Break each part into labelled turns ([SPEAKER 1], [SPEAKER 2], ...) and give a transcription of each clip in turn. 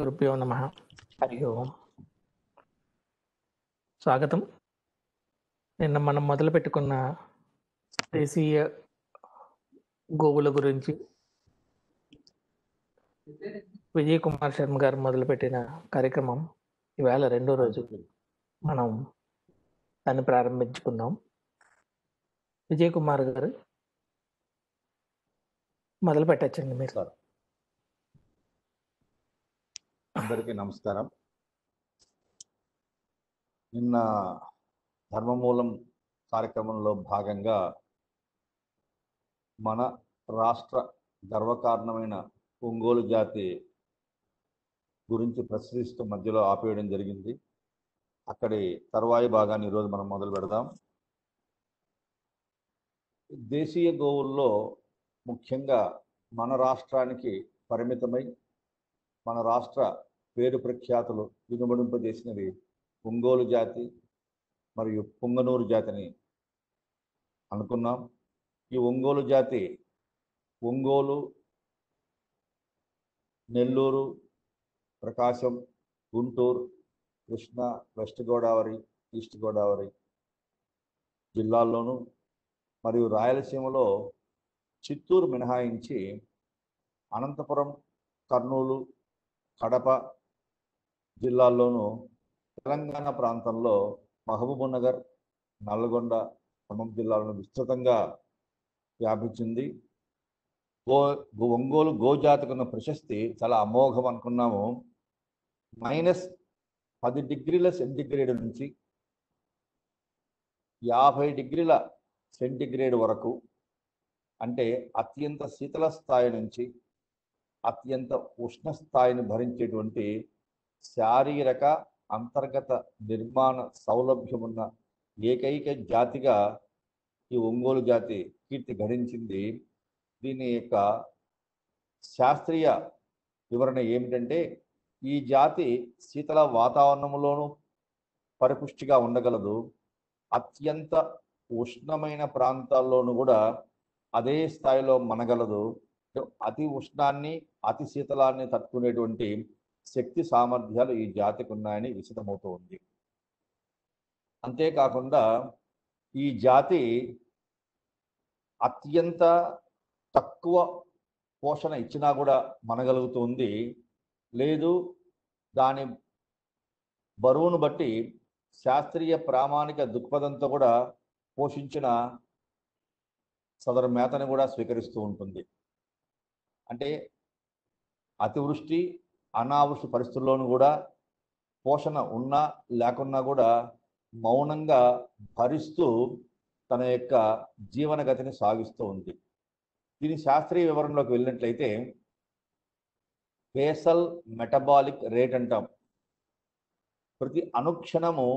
[SPEAKER 1] గురుభ్యో నమః. హరి ఓం. స్వాగతం. నిన్న మనం మొదలు పెట్టుకున్న దేశీయ గోవుల గురించి విజయ్ కుమార్ శర్మ గారు మొదలుపెట్టిన కార్యక్రమం ఇవాళ రెండో రోజు మనం దాన్ని ప్రారంభించుకుందాం. విజయ్ కుమార్ గారు మొదలు పెట్టచ్చండి మీరు.
[SPEAKER 2] అందరికీ నమస్కారం. నిన్న ధర్మమూలం కార్యక్రమంలో భాగంగా మన రాష్ట్ర గర్వకారణమైన ఒంగోలు జాతి గురించి ప్రశ్నిస్తూ మధ్యలో ఆపేయడం జరిగింది. అక్కడి తర్వాయి భాగాన్ని ఈరోజు మనం మొదలు పెడదాం. దేశీయ గోవుల్లో ముఖ్యంగా మన రాష్ట్రానికి పరిమితమై మన రాష్ట్ర పేరు ప్రఖ్యాతులు వినుమడింపజేసినవి ఒంగోలు జాతి మరియు పుంగనూరు జాతిని అనుకున్నాం. ఈ ఒంగోలు జాతి ఒంగోలు, నెల్లూరు, ప్రకాశం, గుంటూరు, కృష్ణా, వెస్ట్ గోదావరి, ఈస్ట్ గోదావరి జిల్లాల్లోనూ మరియు రాయలసీమలో చిత్తూరు మినహాయించి అనంతపురం, కర్నూలు, కడప జిల్లాల్లోనూ, తెలంగాణ ప్రాంతంలో మహబూబ్నగర్, నల్గొండ, ఖమ్మం జిల్లాలను విస్తృతంగా వ్యాపించింది. ఒంగోలు గోజాతికి ఉన్న ప్రశస్తి చాలా అమోఘం అనుకున్నాము. -10 డిగ్రీల సెంటిగ్రేడ్ నుంచి 50 డిగ్రీల సెంటిగ్రేడ్ వరకు, అంటే అత్యంత శీతల స్థాయి నుంచి అత్యంత ఉష్ణ స్థాయిని భరించేటువంటి శారీరక అంతర్గత నిర్మాణ సౌలభ్యం ఉన్న ఏకైక జాతిగా ఈ ఒంగోలు జాతి కీర్తి గడించింది. దీని యొక్క శాస్త్రీయ వివరణ ఏమిటంటే, ఈ జాతి శీతల వాతావరణంలోనూ పరిపుష్టిగా ఉండగలదు, అత్యంత ఉష్ణమైన ప్రాంతాల్లోనూ కూడా అదే స్థాయిలో మనగలదు. అతి ఉష్ణాన్ని, అతి శీతలాన్ని తట్టుకునేటువంటి శక్తి సామర్థ్యాలు ఈ జాతికి ఉన్నాయని విశదమవుతూ ఉంది. అంతేకాకుండా ఈ జాతి అత్యంత తక్కువ పోషణ ఇచ్చినా కూడా మనగలుగుతుంది. లేదు, దాని బరువును బట్టి శాస్త్రీయ ప్రామాణిక దృక్పథంతో కూడా పోషించిన సదరు మేతను కూడా స్వీకరిస్తూ ఉంటుంది. అంటే అతివృష్టి, అనావృష్టి పరిస్థితుల్లోనూ కూడా పోషణ ఉన్నా లేకున్నా కూడా మౌనంగా భరిస్తూ తన యొక్క జీవన గతిని సాగిస్తూ ఉంది. దీని శాస్త్రీయ వివరణలోకి వెళ్ళినట్లయితే బేసల్ మెటబాలిక్ రేట్ అంటాం. ప్రతి అనుక్షణము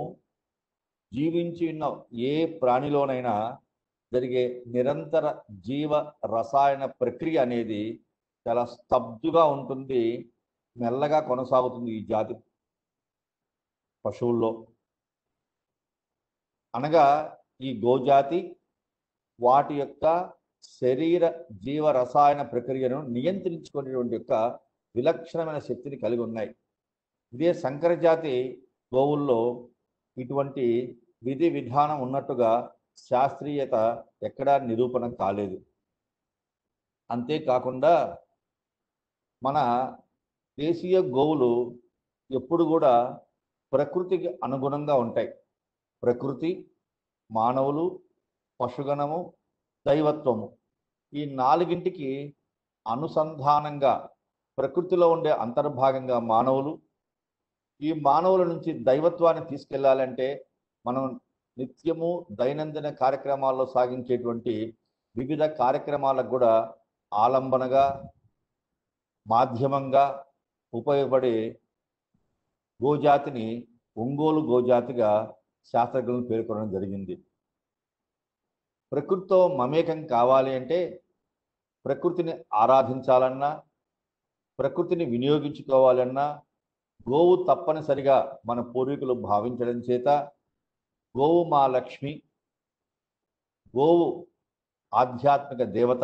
[SPEAKER 2] జీవించి ఉన్న ఏ ప్రాణిలోనైనా జరిగే నిరంతర జీవ రసాయన ప్రక్రియ అనేది చాలా స్తబ్దుగా ఉంటుంది, మెల్లగా కొనసాగుతుంది ఈ జాతి పశువుల్లో. అనగా ఈ గోజాతి వాటి యొక్క శరీర జీవ రసాయన ప్రక్రియను నియంత్రించుకునేటువంటి యొక్క విలక్షణమైన శక్తిని కలిగి ఉన్నాయి. ఇదే సంకర జాతి గోవుల్లో ఇటువంటి విధి విధానం ఉన్నట్టుగా శాస్త్రీయత ఎక్కడా నిరూపణ కాలేదు. అంతేకాకుండా మన దేశీయ గోవులు ఎప్పుడు కూడా ప్రకృతికి అనుగుణంగా ఉంటాయి. ప్రకృతి, మానవులు, పశుగణము, దైవత్వము, ఈ నాలుగింటికి అనుసంధానంగా ప్రకృతిలో ఉండే అంతర్భాగంగా మానవులు. ఈ మానవుల నుంచి దైవత్వాన్ని తీసుకెళ్లాలంటే మనం నిత్యము దైనందిన కార్యక్రమాల్లో సాగించేటువంటి వివిధ కార్యక్రమాలకు కూడా ఆలంబనగా, మాధ్యమంగా ఉపయోగపడే గోజాతిని ఒంగోలు గోజాతిగా శాస్త్రజ్ఞులను పేర్కొనడం జరిగింది. ప్రకృతితో మమేకం కావాలి అంటే ప్రకృతిని ఆరాధించాలన్నా, ప్రకృతిని వినియోగించుకోవాలన్నా గోవు తప్పనిసరిగా మన పూర్వీకులు భావించడం చేత గోవు మా లక్ష్మి, గోవు ఆధ్యాత్మిక దేవత,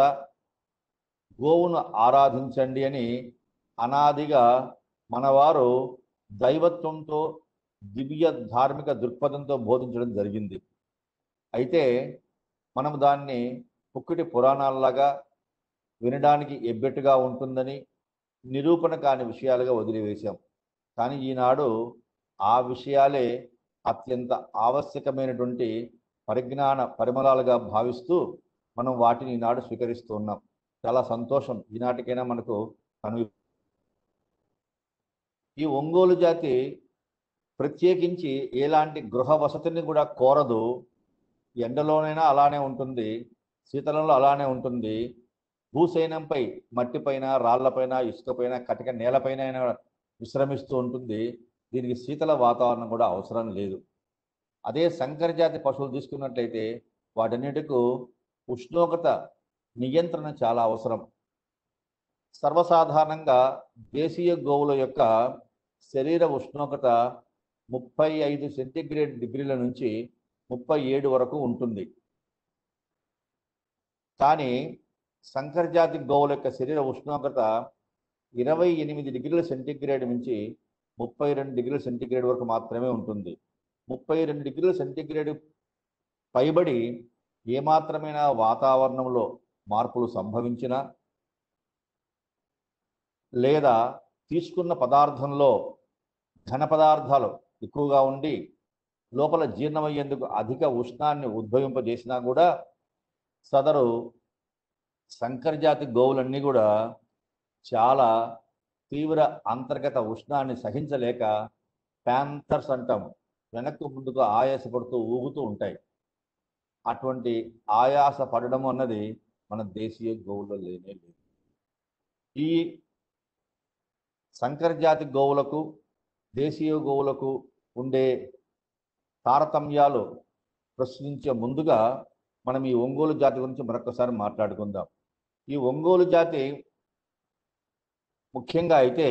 [SPEAKER 2] గోవును ఆరాధించండి అని అనాదిగా మనవారు దైవత్వంతో దివ్య ధార్మిక దృక్పథంతో బోధించడం జరిగింది. అయితే మనం దాన్ని పుక్కిటి పురాణాల్లాగా వినడానికి ఎబ్బెట్టుగా ఉంటుందని నిరూపణ కాని విషయాలుగా వదిలివేశాం. కానీ ఈనాడు ఆ విషయాలే అత్యంత ఆవశ్యకమైనటువంటి పరిజ్ఞాన పరిమళాలుగా భావిస్తూ మనం వాటిని ఈనాడు స్వీకరిస్తూ ఉన్నాం. చాలా సంతోషం. ఈనాటికైనా మనకు ఈ ఒంగోలు జాతి ప్రత్యేకించి ఎలాంటి గృహ వసతిని కూడా కోరదు. ఎండలోనైనా అలానే ఉంటుంది, శీతలంలో అలానే ఉంటుంది, భూశయనంపై మట్టిపైన, రాళ్లపైన, ఇసుకపైన, కటిక నేలపైన విశ్రమిస్తూ ఉంటుంది. దీనికి శీతల వాతావరణం కూడా అవసరం లేదు. అదే సంకర జాతి పశువులు తీసుకున్నట్లయితే వాటన్నిటికీ ఉష్ణోగ్రత నియంత్రణ చాలా అవసరం. సర్వసాధారణంగా దేశీయ గోవుల యొక్క శరీర ఉష్ణోగ్రత 35 సెంటీగ్రేడ్ డిగ్రీల నుంచి 37 వరకు ఉంటుంది. కానీ సంకర జాతి గోవుల యొక్క శరీర ఉష్ణోగ్రత 28 డిగ్రీల సెంటీగ్రేడ్ నుంచి 32 డిగ్రీల సెంటీగ్రేడ్ వరకు మాత్రమే ఉంటుంది. 32 డిగ్రీల సెంటీగ్రేడ్ పైబడి ఏమాత్రమైన వాతావరణంలో మార్పులు సంభవించినా లేదా తీసుకున్న పదార్థంలో ఘన పదార్థాలు ఎక్కువగా ఉండి లోపల జీర్ణమయ్యేందుకు అధిక ఉష్ణాన్ని ఉద్భవింపజేసినా కూడా సదరు సంకర జాతి గోవులన్నీ కూడా చాలా తీవ్ర అంతర్గత ఉష్ణాన్ని సహించలేక ప్యాంథర్స్ అంటాం, వెనక్కు ముందుకు ఆయాసపడుతూ ఊగుతూ ఉంటాయి. అటువంటి ఆయాస పడడం అన్నది మన దేశీయ గోవుల్లో లేనే లేదు. ఈ సంకర జాతి గోవులకు దేశీయ గోవులకు ఉండే తారతమ్యాలు ప్రశ్నించే ముందుగా మనం ఈ ఒంగోలు జాతి గురించి మరొకసారి మాట్లాడుకుందాం. ఈ ఒంగోలు జాతి ముఖ్యంగా అయితే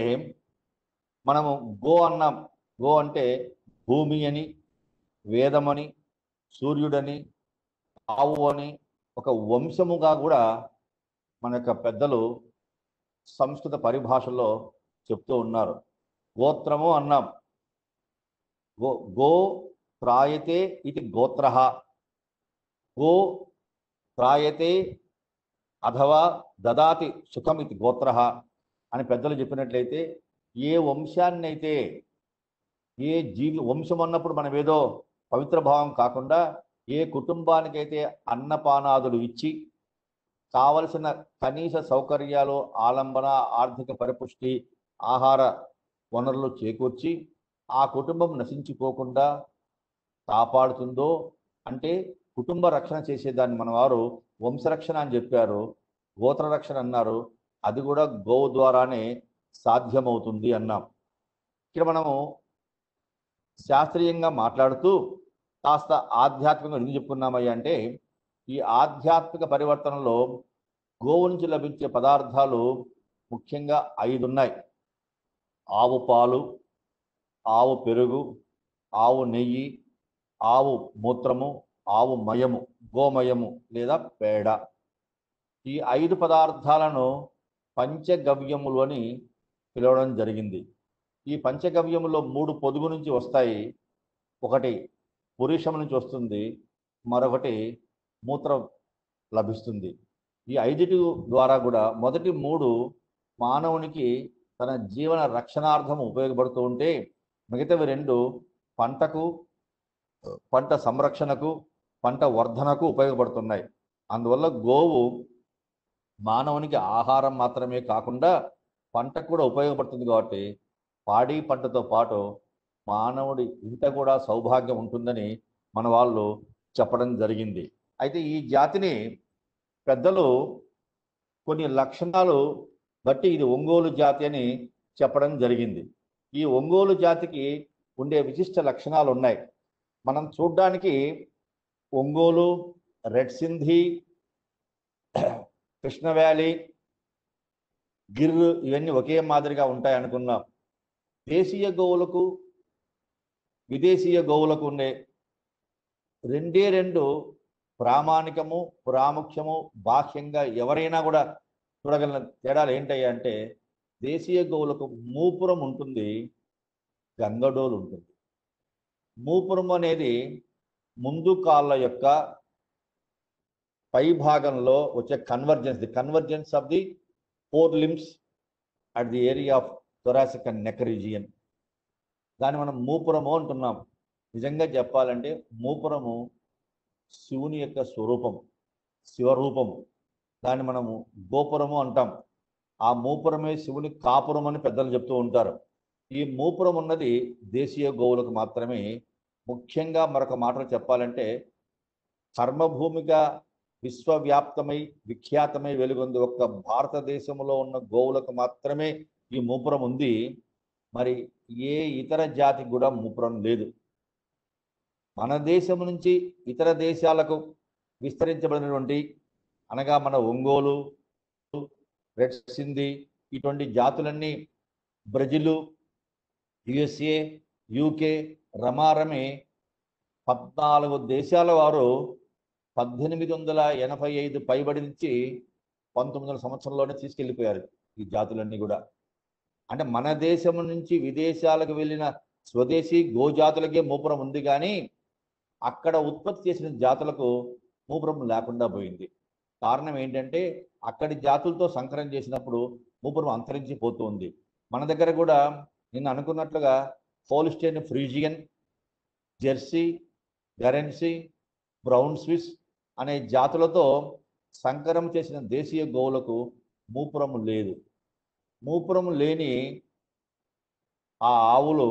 [SPEAKER 2] మనము గో అన్నాం. గో అంటే భూమి అని, వేదమని, సూర్యుడని, ఆవు అని ఒక వంశముగా కూడా మన యొక్క పెద్దలు సంస్కృత పరిభాషలో చెప్తూ ఉన్నారు. గోత్రము అన్నాం. గో త్రాయతే ఇది గోత్ర, గో త్రాయతే అథవా దదాతి సుఖం ఇది గోత్ర అని పెద్దలు చెప్పినట్లయితే ఏ వంశాన్ని అయితే, ఏ జీవి వంశం అన్నప్పుడు మనం ఏదో పవిత్ర భావం కాకుండా ఏ కుటుంబానికైతే అన్నపానాదులు ఇచ్చి కావలసిన కనీస సౌకర్యాలు, ఆలంబన, ఆర్థిక పరిపుష్టి, ఆహార వనరులు చేకూర్చి ఆ కుటుంబం నశించిపోకుండా కాపాడుతుందో, అంటే కుటుంబ రక్షణ చేసేదాన్ని మన వారు వంశరక్షణ అని చెప్పారు, గోత్ర రక్షణ అన్నారు. అది కూడా గోవు ద్వారానే సాధ్యమవుతుంది అన్నాం. ఇక్కడ మనము శాస్త్రీయంగా మాట్లాడుతూ కాస్త ఆధ్యాత్మికంగా ఎందుకు చెప్పుకున్నామయ్యా అంటే, ఈ ఆధ్యాత్మిక పరివర్తనలో గోవు నుంచి లభించే పదార్థాలు ముఖ్యంగా 5 ఉన్నాయి. ఆవు పాలు, ఆవు పెరుగు, ఆవు నెయ్యి, ఆవు మూత్రము, ఆవు మయము, గోమయము లేదా పేడ. ఈ 5 పదార్థాలను పంచగవ్యములు అని పిలవడం జరిగింది. ఈ పంచగవ్యములో 3 పొదుగు నుంచి వస్తాయి. ఒకటి పురుషం నుంచి వస్తుంది, మరొకటి మూత్రం లభిస్తుంది. ఈ 5 ద్వారా కూడా మొదటి 3 మానవునికి తన జీవన రక్షణార్థం ఉపయోగపడుతూ ఉంటే మిగతావి 2 పంటకు, పంట సంరక్షణకు, పంట వర్ధనకు ఉపయోగపడుతున్నాయి. అందువల్ల గోవు మానవునికి ఆహారం మాత్రమే కాకుండా పంటకు కూడా ఉపయోగపడుతుంది. కాబట్టి పాడి పంటతో పాటు మానవుడి ఇంట కూడా సౌభాగ్యం ఉంటుందని మన వాళ్ళు చెప్పడం జరిగింది. అయితే ఈ జాతిని పెద్దలు కొన్ని లక్షణాలు బట్టి ఇది ఒంగోలు జాతి అని చెప్పడం జరిగింది. ఈ ఒంగోలు జాతికి ఉండే విశిష్ట లక్షణాలు ఉన్నాయి. మనం చూడ్డానికి ఒంగోలు, రెడ్ సింధి, కృష్ణ వ్యాలీ, గిర్ ఇవన్నీ ఒకే మాదిరిగా ఉంటాయి అనుకున్నాం. దేశీయ గోవులకు విదేశీయ గోవులకు ఉండే 2 ప్రామాణికము, ప్రాముఖ్యము, బాహ్యంగా ఎవరైనా కూడా చూడగలిగిన తేడాలు ఏంటయ్యా అంటే, దేశీయ గోవులకు మూపురం ఉంటుంది, గంగడోలు ఉంటుంది. మూపురం అనేది ముందు కాళ్ళ యొక్క పై భాగంలో వచ్చే convergence of the 4 limbs at the area of thoracic and neck region. దాన్ని మనం మూపురము అంటున్నాం. నిజంగా చెప్పాలంటే మూపురము శివుని యొక్క స్వరూపము, శివరూపము. దాన్ని మనము గోపురము అంటాం. ఆ మూపురమే శివుని కాపురం అని పెద్దలు చెప్తూ ఉంటారు. ఈ మూపురం ఉన్నది దేశీయ గోవులకు మాత్రమే. ముఖ్యంగా మరొక మాటలు చెప్పాలంటే కర్మభూమిగా విశ్వవ్యాప్తమై విఖ్యాతమై వెలుగొంది ఒక్క భారతదేశంలో ఉన్న గోవులకు మాత్రమే ఈ మూపురం ఉంది. మరి ఏ ఇతర జాతికి కూడా మూపురం లేదు. మన దేశం నుంచి ఇతర దేశాలకు విస్తరించబడినటువంటి అనగా మన ఒంగోలు, రెడ్ సింధీ ఇటువంటి జాతులన్నీ బ్రెజిల్, యుఎస్ఏ, యూకే రమారమి 14 దేశాల వారు 1885 పైబడి నుంచి 1900 సంవత్సరంలోనే తీసుకెళ్ళిపోయారు ఈ జాతులన్నీ కూడా. అంటే మన దేశం నుంచి విదేశాలకు వెళ్ళిన స్వదేశీ గోజాతులకే మూపురం ఉంది, కానీ అక్కడ ఉత్పత్తి చేసిన జాతులకు మూపురం లేకుండా పోయింది. కారణం ఏంటంటే అక్కడి జాతులతో సంకరం చేసినప్పుడు మూపురం అంతరించిపోతుంది. మన దగ్గర కూడా నిన్న అనుకున్నట్లుగా Holstein Phrygian, Jersey, గరెన్సీ, brown Swiss అనే జాతులతో సంకరం చేసిన దేశీయ గోవులకు మూపురము లేదు. మూపురము లేని ఆ ఆవులు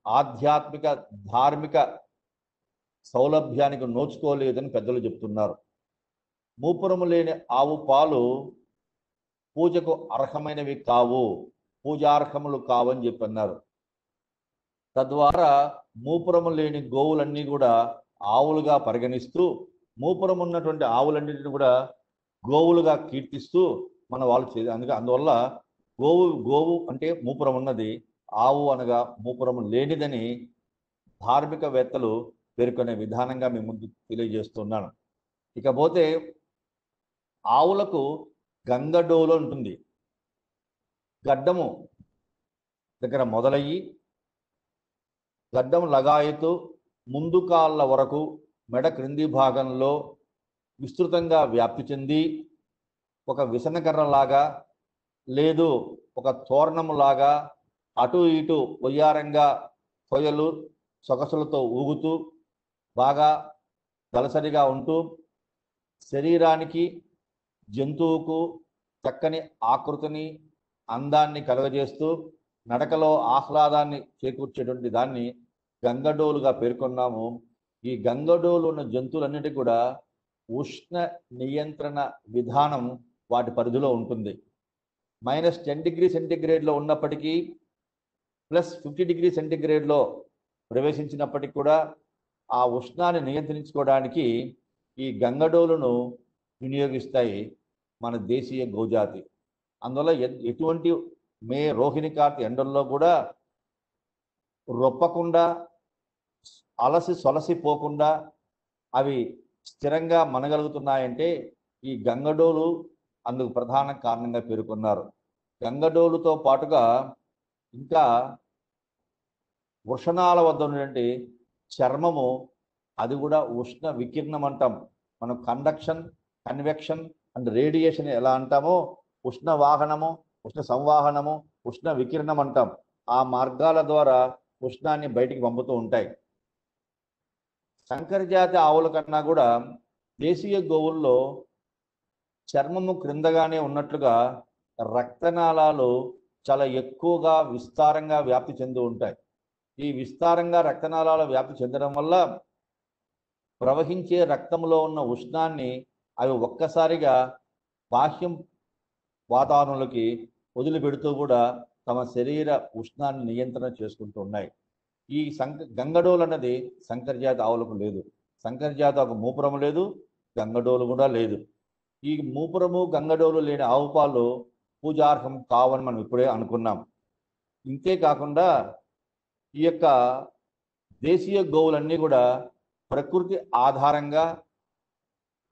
[SPEAKER 2] ఆధ్యాత్మిక ధార్మిక సౌలభ్యానికి నోచుకోలేదని పెద్దలు చెప్తున్నారు. మూపురము లేని ఆవు పాలు పూజకు అర్హమైనవి కావు, పూజార్హములు కావని చెప్పన్నారు. తద్వారా మూపురము లేని గోవులన్నీ కూడా ఆవులుగా పరిగణిస్తూ, మూపురం ఉన్నటువంటి ఆవులన్నింటినీ కూడా గోవులుగా కీర్తిస్తూ మన వాళ్ళు అందువల్ల గోవు అంటే మూపురం ఉన్నది, ఆవు అనగా మూపురము లేనిదని ధార్మికవేత్తలు పేర్కొనే విధానంగా మీ ముందు తెలియజేస్తున్నాను. ఇకపోతే ఆవులకు గంగడోలు ఉంటుంది. గడ్డము దగ్గర మొదలయ్యి గడ్డం లగాయతు ముందు కాళ్ళ వరకు మెడ క్రింది భాగంలో విస్తృతంగా వ్యాప్తి చెంది ఒక విసనకర్రలాగా లేదు ఒక తోరణములాగా అటు ఇటు వయ్యారంగా కొయ్యలు సొగసులతో ఊగుతూ బాగా దళసరిగా ఉంటూ శరీరానికి జంతువుకు చక్కని ఆకృతిని అందాన్ని కలుగజేస్తూ నడకలో ఆహ్లాదాన్ని చేకూర్చేటువంటి దాన్ని గంగడోలుగా పేర్కొన్నాము. ఈ గంగడోలు ఉన్న జంతువులన్నిటికీ కూడా ఉష్ణ నియంత్రణ విధానం వాటి పరిధిలో ఉంటుంది. -10°C ఉన్నప్పటికీ +50°C ప్రవేశించినప్పటికీ కూడా ఆ ఉష్ణాన్ని నియంత్రించుకోవడానికి ఈ గంగడోలును వినియోగిస్తాయి మన దేశీయ గోజాతి. అందువల్ల ఎటువంటి మే రోహిణి కార్తీ ఎండల్లో కూడా రొప్పకుండా అలసి సొలసిపోకుండా అవి స్థిరంగా మనగలుగుతున్నాయంటే ఈ గంగడోలు అందుకు ప్రధాన కారణంగా పేర్కొన్నారు. గంగడోలుతో పాటుగా ఇంకా వృషణాల వద్ద ఉన్నటువంటి చర్మము, అది కూడా ఉష్ణ వికిరణం అంటాం. మనం కండక్షన్, కన్వెక్షన్ అండ్ రేడియేషన్ ఎలా అంటామో ఉష్ణ వాహనము, ఉష్ణ సంవాహనము, ఉష్ణ వికిరణం అంటాం. ఆ మార్గాల ద్వారా ఉష్ణాన్ని బయటికి పంపుతూ ఉంటాయి. సంకరజాతి ఆవుల కన్నా కూడా దేశీయ గోవుల్లో చర్మము క్రిందగానే ఉన్నట్లుగా రక్తనాళాలు చాలా ఎక్కువగా విస్తారంగా వ్యాప్తి చెంది ఉంటాయి. ఈ విస్తారంగా రక్తనాళాలు వ్యాప్తి చెందడం వల్ల ప్రవహించే రక్తంలో ఉన్న ఉష్ణాన్ని అవి ఒక్కసారిగా బాహ్యం వాతావరణంలోకి వదిలిపెడుతూ కూడా తమ శరీర ఉష్ణాన్ని నియంత్రణ చేసుకుంటూ ఉన్నాయి. ఈ గంగడోలు అన్నది సంకరజాతి ఆవులకు లేదు. సంకరజాతి ఒక మూపురము లేదు, గంగడోలు కూడా లేదు. ఈ మూపురము గంగడోలు లేని ఆవు పాలు పూజార్హం కావని మనం ఇప్పుడే అనుకున్నాం. ఇంతే కాకుండా ఈ యొక్క దేశీయ గోవులన్నీ కూడా ప్రకృతి ఆధారంగా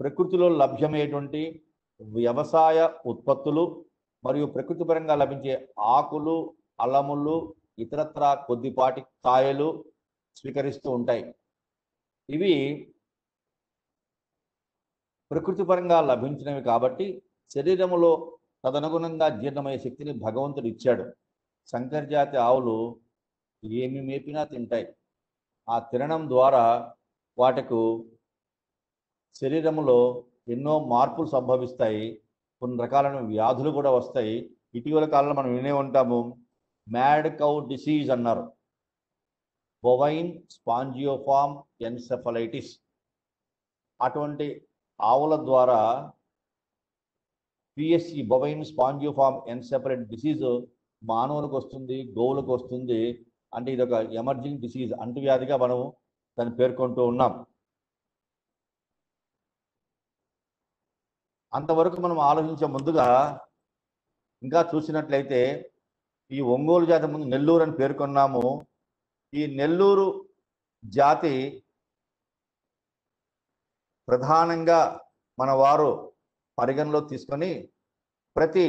[SPEAKER 2] ప్రకృతిలో లభ్యమయ్యేటువంటి వ్యవసాయ ఉత్పత్తులు, మరియు ప్రకృతి పరంగా లభించే ఆకులు, అలములు, ఇతరత్ర కొద్దిపాటి కాయలు స్వీకరిస్తూ ఉంటాయి. ఇవి ప్రకృతి పరంగా లభించినవి కాబట్టి శరీరములో తదనుగుణంగా జీర్ణమయ్యే శక్తిని భగవంతుడు ఇచ్చాడు. సంకర జాతి ఆవులు ఏమి మేపినా తింటాయి. ఆ తినడం ద్వారా వాటికు శరీరంలో ఎన్నో మార్పులు సంభవిస్తాయి. కొన్ని రకాలైన వ్యాధులు కూడా వస్తాయి. ఇటీవల కాలంలో మనం వినే ఉంటాము, మ్యాడ్ కౌ డిసీజ్ అన్నారు, బొవైన్ స్పాంజియోఫార్మ్ ఎన్సెఫలైటిస్. అటువంటి ఆవుల ద్వారా పిఎస్సి బొవైన్ స్పాంజియోఫార్మ్ ఎన్సెఫలైటిస్ డిసీజ్ మానవులకు వస్తుంది, గోవులకు వస్తుంది. అంటే ఇది ఒక ఎమర్జింగ్ డిసీజ్, అంటువ్యాధిగా మనం దాన్ని పేర్కొంటూ ఉన్నాం. అంతవరకు మనం ఆలోచించే ముందుగా ఇంకా చూసినట్లయితే ఈ ఒంగోలు జాతి ముందు నెల్లూరు అని పేర్కొన్నాము. ఈ నెల్లూరు జాతి ప్రధానంగా మన వారు పరిగణలో తీసుకొని ప్రతి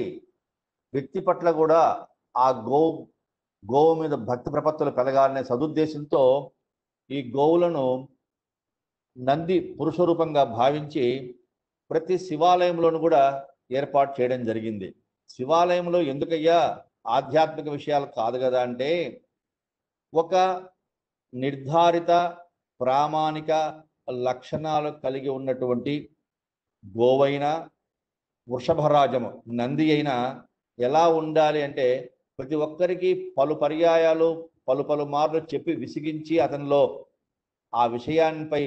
[SPEAKER 2] వ్యక్తి పట్ల కూడా ఆ గోవు మీద భక్తి ప్రపత్తులు పెరగాలనే సదుద్దేశంతో ఈ గోవులను నంది పురుష రూపంగా భావించి ప్రతి శివాలయంలోనూ కూడా ఏర్పాటు చేయడం జరిగింది. శివాలయంలో ఎందుకయ్యా ఆధ్యాత్మిక విషయాలు కాదు కదా అంటే, ఒక నిర్ధారిత ప్రామాణిక లక్షణాలు కలిగి ఉన్నటువంటి గోవైన, వృషభరాజము నంది అయినా ఎలా ఉండాలి అంటే, ప్రతి ఒక్కరికి పలు పర్యాయాలు పలు మార్లు చెప్పి విసిగించి అతనిలో ఆ విషయాన్పై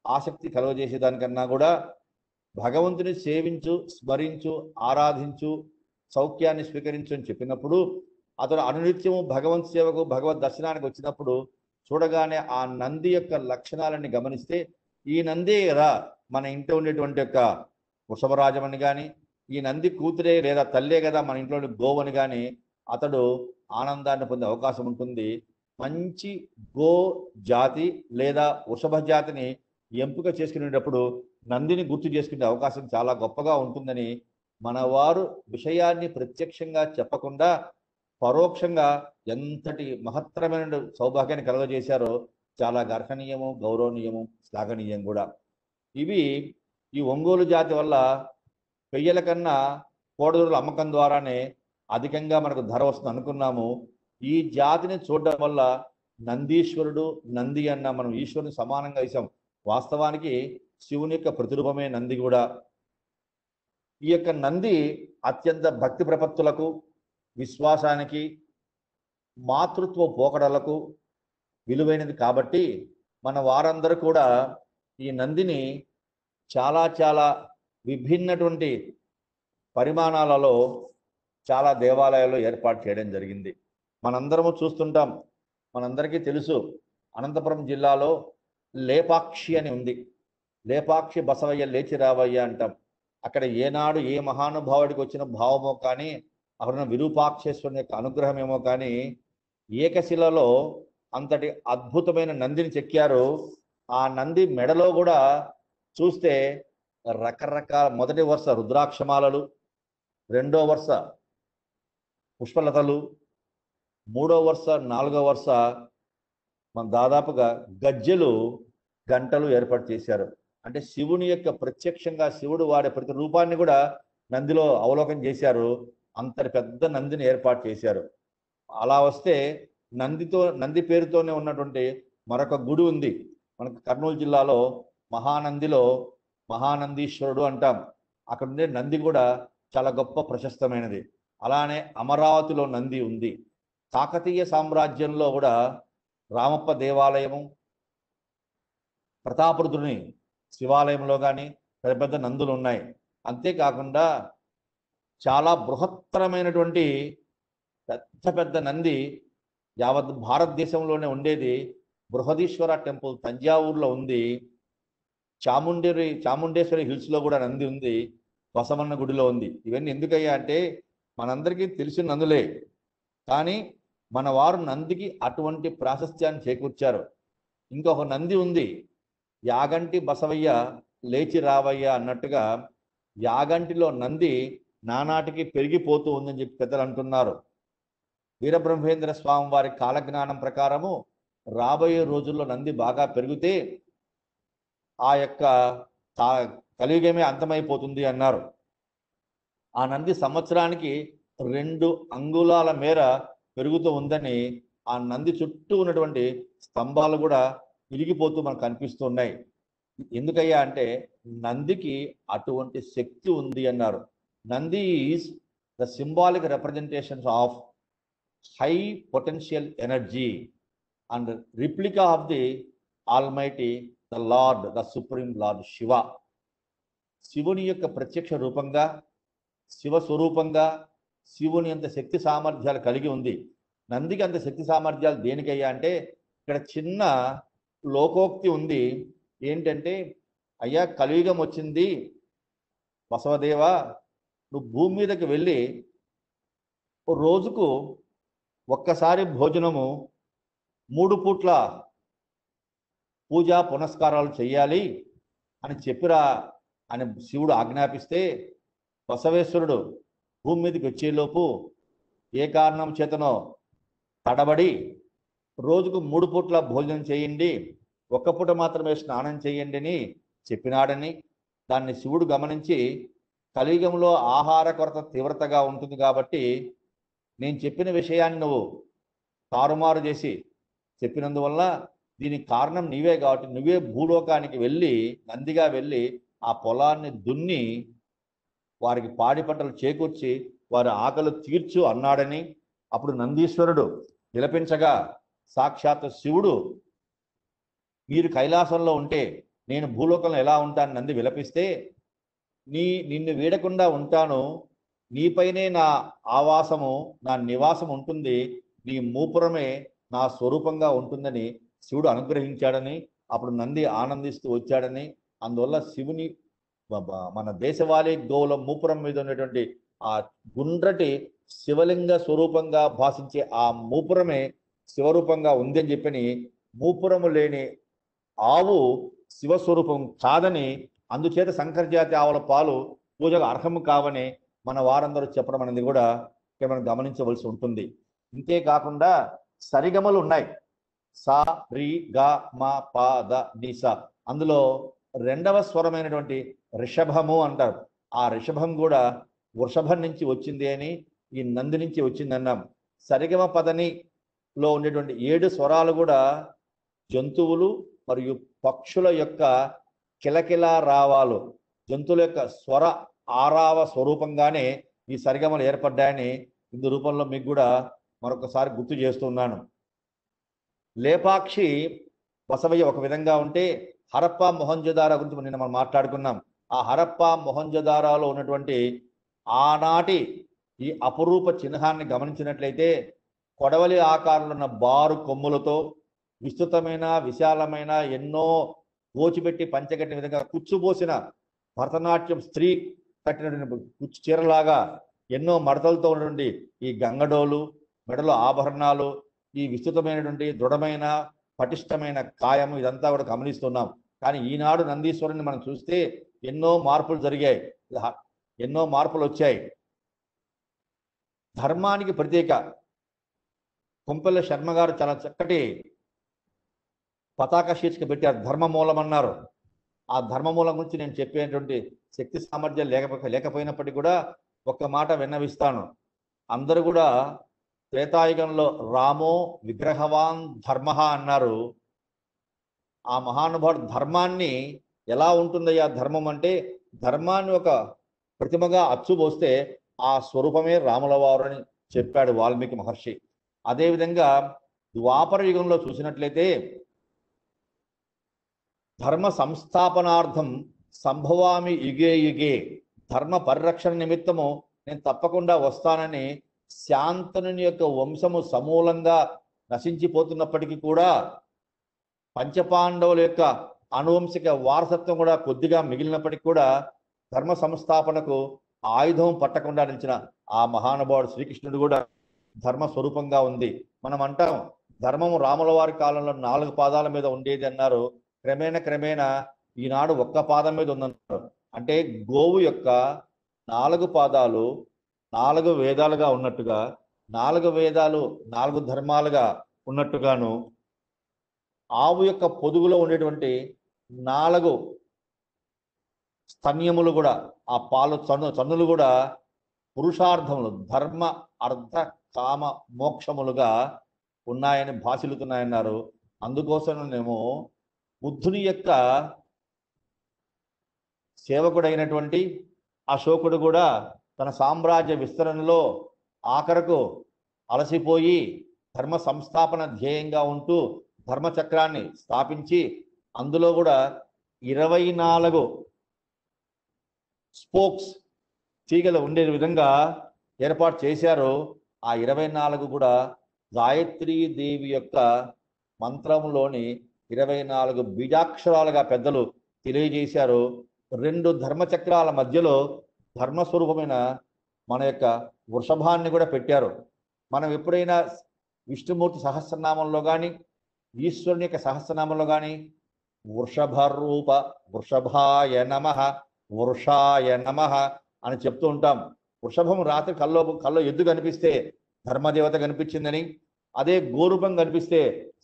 [SPEAKER 2] ఆసక్తి కలుగజేసేదానికన్నా కూడా భగవంతుని సేవించు, స్మరించు, ఆరాధించు, సౌఖ్యాన్ని స్వీకరించు అని చెప్పినప్పుడు అతను అనునిత్యము భగవంతు సేవకు, భగవద్ దర్శనానికి వచ్చినప్పుడు చూడగానే ఆ నంది యొక్క లక్షణాలని గమనిస్తే, ఈ నందే కదా మన ఇంట్లో ఉండేటువంటి యొక్క వృషభరాజమని కానీ, ఈ నంది కూతురే లేదా తల్లే కదా మన ఇంట్లో గోవని కానీ అతడు ఆనందాన్ని పొందే అవకాశం ఉంటుంది. మంచి గో జాతి లేదా వృషభ జాతిని ఎంపిక చేసుకునేటప్పుడు నందిని గుర్తు చేసుకునే అవకాశం చాలా గొప్పగా ఉంటుందని మన వారు విషయాన్ని ప్రత్యక్షంగా చెప్పకుండా పరోక్షంగా ఎంతటి మహత్తరమైన సౌభాగ్యాన్ని కలుగజేశారో చాలా గర్హనీయము, గౌరవనీయము, శ్లాఘనీయం కూడా. ఇవి ఈ ఒంగోలు జాతి వల్ల పెయ్యల కన్నా కోడదూరుల అమ్మకం ద్వారానే అధికంగా మనకు ధర వస్తుంది అనుకున్నాము. ఈ జాతిని చూడడం వల్ల నందీశ్వరుడు, నంది అన్న మనం ఈశ్వరుని సమానంగా ఇస్తాం. వాస్తవానికి శివుని యొక్క ప్రతిరూపమే నంది కూడా. ఈ యొక్క నంది అత్యంత భక్తి ప్రపత్తులకు, విశ్వాసానికి, మాతృత్వ పోకడలకు విలువైనది కాబట్టి మన వారందరూ కూడా ఈ నందిని చాలా చాలా విభిన్నటువంటి పరిమాణాలలో చాలా దేవాలయాల్లో ఏర్పాటు చేయడం జరిగింది. మనందరము చూస్తుంటాం, మనందరికీ తెలుసు, అనంతపురం జిల్లాలో లేపాక్షి అని ఉంది. లేపాక్షి బసవయ్య లేచి రావయ్య అంటాం. అక్కడ ఏనాడు ఏ మహానుభావుడికి వచ్చిన భావమో కానీ, అక్కడున్న విరూపాక్షేశ్వరుని యొక్క అనుగ్రహమేమో కానీ, ఏకశిలలో అంతటి అద్భుతమైన నందిని చెక్కారు. ఆ నంది మెడలో కూడా చూస్తే రకరకాల, మొదటి వరుస రుద్రాక్షమాలలు, రెండో వరుస పుష్పలతలు, మూడో వరుస, నాలుగో వరుస మన దాదాపుగా గజ్జెలు, గంటలు ఏర్పాటు చేశారు. అంటే శివుని యొక్క ప్రత్యక్షంగా శివుడు వాడే ప్రతి రూపాన్ని కూడా నందిలో అవలోకనం చేశారు. అంతటి పెద్ద నందిని ఏర్పాటు చేశారు. అలా వస్తే నంది పేరుతోనే ఉన్నటువంటి మరొక గుడి ఉంది మనకు కర్నూలు జిల్లాలో. మహానందిలో మహానందీశ్వరుడు అంటాం. అక్కడ ఉండే నంది కూడా చాలా గొప్ప ప్రశస్తమైనది. అలానే అమరావతిలో నంది ఉంది. కాకతీయ సామ్రాజ్యంలో కూడా రామప్ప దేవాలయము, ప్రతాపరుద్రుని శివాలయంలో కానీ పెద్ద పెద్ద నందులు ఉన్నాయి. అంతేకాకుండా చాలా బృహత్తరమైనటువంటి పెద్ద పెద్ద నంది యావత్ భారతదేశంలోనే ఉండేది బృహదీశ్వర టెంపుల్ తంజావూరులో ఉంది. చాముండేశ్వరి హిల్స్లో కూడా నంది ఉంది. బసవన్న గుడిలో ఉంది. ఇవన్నీ ఎందుకయ్యా అంటే మనందరికీ తెలిసిన నందులే, కానీ మన వారు నందికి అటువంటి ప్రాశస్త్యాన్ని చేకూర్చారు. ఇంకొక నంది ఉంది, యాగంటి బసవయ్య లేచి రావయ్య అన్నట్టుగా యాగంటిలో నంది నానాటికి పెరిగిపోతూ ఉందని చెప్పి పెద్దలు అంటున్నారు. వీరబ్రహ్మేంద్ర స్వామి వారి కాలజ్ఞానం ప్రకారము రాబోయే రోజుల్లో నంది బాగా పెరిగితే ఆ యొక్క కలియుగమే అంతమైపోతుంది అన్నారు. ఆ నంది సంవత్సరానికి 2 అంగుళాల మేర పెరుగుతూ ఉందని, ఆ నంది చుట్టూ ఉన్నటువంటి స్తంభాలు కూడా విరిగిపోతూ మనకు కనిపిస్తున్నాయి. ఎందుకయ్యా అంటే నందికి అటువంటి శక్తి ఉంది అన్నారు. Nandi is the symbolic representations of high potential energy and replica of the almighty the lord, the supreme lord Shiva. శివుని యొక్క ప్రత్యక్ష రూపంగా, శివ స్వరూపంగా శివుని అంత శక్తి సామర్థ్యాలు కలిగి ఉంది. నందికి అంత శక్తి సామర్థ్యాలు దేనికయ్యా అంటే ఇక్కడ చిన్న లోకోక్తి ఉంది. ఏంటంటే, అయ్యా కలియుగం వచ్చింది బసవదేవ, నువ్వు భూమి మీదకి వెళ్ళి రోజుకు ఒక్కసారి భోజనము 3 పూట్ల పూజా పునస్కారాలు చెయ్యాలి అని చెప్పిరా అని శివుడు ఆజ్ఞాపిస్తే, బసవేశ్వరుడు భూమి మీదకి వచ్చేలోపు ఏ కారణం చేతనో తడబడి రోజుకు 3 పూట్ల భోజనం చేయండి, 1 పూట మాత్రమే స్నానం చేయండి అని చెప్పినాడని, దాన్ని శివుడు గమనించి కలియుగంలో ఆహార కొరత తీవ్రతగా ఉంటుంది కాబట్టి నేను చెప్పిన విషయాన్ని నువ్వు తారుమారు చేసి చెప్పినందువల్ల దీనికి కారణం నీవే కాబట్టి నువ్వే భూలోకానికి వెళ్ళి నందిగా వెళ్ళి ఆ పొలాన్ని దున్ని వారికి పాడి పంటలు చేకూర్చి వారి ఆకలి తీర్చు అన్నాడని, అప్పుడు నందీశ్వరుడు విలపించగా సాక్షాత్ శివుడు మీరు కైలాసంలో ఉంటే నేను భూలోకంలో ఎలా ఉంటాను నంది విలపిస్తే, నిన్ను వీడకుండా ఉంటాను, నీపైనే నా ఆవాసము నా నివాసం ఉంటుంది, నీ మూపురమే నా స్వరూపంగా ఉంటుందని శివుడు అనుగ్రహించాడని, అప్పుడు నంది ఆనందిస్తూ వచ్చాడని, అందువల్ల శివుని మన దేశవాళీ గోవుల మూపురం మీద ఉన్నటువంటి ఆ గుండ్రటి శివలింగ స్వరూపంగా భాషించే ఆ మూపురమే శివరూపంగా ఉందని చెప్పని, మూపురము లేని ఆవు శివస్వరూపం కాదని, అందుచేత సంకరజాతి ఆవుల పాలు పూజకు అర్హము కావని మన వారందరూ చెప్పడం అనేది కూడా మనం గమనించవలసి ఉంటుంది. ఇంతేకాకుండా సరిగమలు ఉన్నాయి. సా రి గ మ ప ద ని స. అందులో 2వ స్వరమైనటువంటి రిషభము అంటారు. ఆ రిషభం కూడా వృషభం నుంచి వచ్చింది అని, ఈ నంది నుంచి వచ్చింది అన్నాం. సరిగమ పదనిలో ఉండేటువంటి 7 స్వరాలు కూడా జంతువులు మరియు పక్షుల యొక్క కిలకిలా రావాలు, జంతువుల యొక్క స్వర ఆరావ స్వరూపంగానే ఈ సరిగమలు ఏర్పడ్డాయని ఇందు రూపంలో మీకు కూడా మరొకసారి గుర్తు చేస్తున్నాను. లేపాక్షి బసవయ్య ఒక విధంగా ఉంటే, హరప్పా మొహంజదారో గురించి నిన్న మనం మాట్లాడుకున్నాం. ఆ హరప్పా మొహంజదారోలో ఉన్నటువంటి ఆనాటి ఈ అపురూప చిహ్నాన్ని గమనించినట్లయితే, కొడవలి ఆకారంలో ఉన్న బారు కొమ్ములతో విస్తృతమైన విశాలమైన ఎన్నో గోచిపెట్టి పంచగట్టిన విధంగా కుచ్చుపోసిన భరతనాట్యం స్త్రీ కట్టినటువంటి కుచ్చు చీరలాగా ఎన్నో మడతలతో ఉన్నటువంటి ఈ గంగడోలు, మెడలో ఆభరణాలు, ఈ విస్తృతమైనటువంటి దృఢమైన పటిష్టమైన కాయము ఇదంతా కూడా గమనిస్తున్నాం. కానీ ఈనాడు నందీశ్వరుని మనం చూస్తే ఎన్నో మార్పులు జరిగాయి, ఎన్నో మార్పులు వచ్చాయి. ధర్మానికి ప్రత్యేక కుంపెల్ల శర్మ గారు చాలా చక్కటి పతాక శీర్షిక పెట్టారు, ధర్మమూలం అన్నారు. ఆ ధర్మమూలం గురించి నేను చెప్పేటువంటి శక్తి సామర్థ్యాలు లేకపోయినప్పటికీ కూడా ఒక్క మాట విన్నవిస్తాను. అందరూ కూడా త్రేతాయుగంలో రామో విగ్రహవాన్ ధర్మ అన్నారు. ఆ మహానుభావుడు ధర్మాన్ని ఎలా ఉంటుందయ్యా ధర్మం అంటే, ధర్మాన్ని ఒక ప్రతిమగా అచ్చుపోస్తే ఆ స్వరూపమే రాముల వారు అని చెప్పాడు వాల్మీకి మహర్షి. అదేవిధంగా ద్వాపర యుగంలో చూసినట్లయితే ధర్మ సంస్థాపనార్థం సంభవామి యుగే యుగే, ధర్మ పరిరక్షణ నిమిత్తము నేను తప్పకుండా వస్తానని శాంతనుని యొక్క వంశము సమూలంగా నశించిపోతున్నప్పటికీ కూడా పంచపాండవుల యొక్క అనువంశిక వారసత్వం కూడా కొద్దిగా మిగిలినప్పటికీ కూడా ధర్మ సంస్థాపనకు ఆయుధం పట్టకుండా నిలిచిన ఆ మహానుభావుడు శ్రీకృష్ణుడు కూడా ధర్మ స్వరూపంగా ఉంది. మనం అంటాం ధర్మము రాముల వారి కాలంలో 4 పాదాల మీద ఉండేది అన్నారు. క్రమేణా ఈనాడు 1 పాదం మీద ఉందన్నారు. అంటే గోవు యొక్క 4 పాదాలు 4 వేదాలుగా ఉన్నట్టుగా, 4 వేదాలు 4 ధర్మాలుగా ఉన్నట్టుగాను, ఆవు యొక్క పొదుగులో ఉండేటువంటి 4 స్తన్యములు కూడా, ఆ పాలు చన్నులు కూడా పురుషార్థములు, ధర్మ అర్థ కామ మోక్షములుగా ఉన్నాయని భాషిల్లుతున్నాయన్నారు. అందుకోసమేమో బుద్ధుని యొక్క సేవకుడైనటువంటి అశోకుడు కూడా తన సామ్రాజ్య విస్తరణలో ఆఖరకు అలసిపోయి ధర్మ సంస్థాపన ధ్యేయంగా ఉంటూ ధర్మచక్రాన్ని స్థాపించి అందులో కూడా 24 స్పోక్స్ తీగలు ఉండే విధంగా ఏర్పాటు చేశారు. ఆ 24 కూడా గాయత్రీ దేవి యొక్క మంత్రంలోని 24 బీజాక్షరాలుగా పెద్దలు తెలియజేశారు. 2 ధర్మచక్రాల మధ్యలో ధర్మస్వరూపమైన మన యొక్క వృషభాన్ని కూడా పెట్టారు. మనం ఎప్పుడైనా విష్ణుమూర్తి సహస్రనామంలో కానీ ఈశ్వరుని యొక్క సహస్రనామంలో కానీ వృషభ రూప వృషభాయ నమః వృషాయ నమః అని చెప్తూ ఉంటాం. వృషభం రాత్రి కల్లో ఎద్దు కనిపిస్తే ధర్మదేవత కనిపించిందని, అదే గోరూపం కనిపిస్తే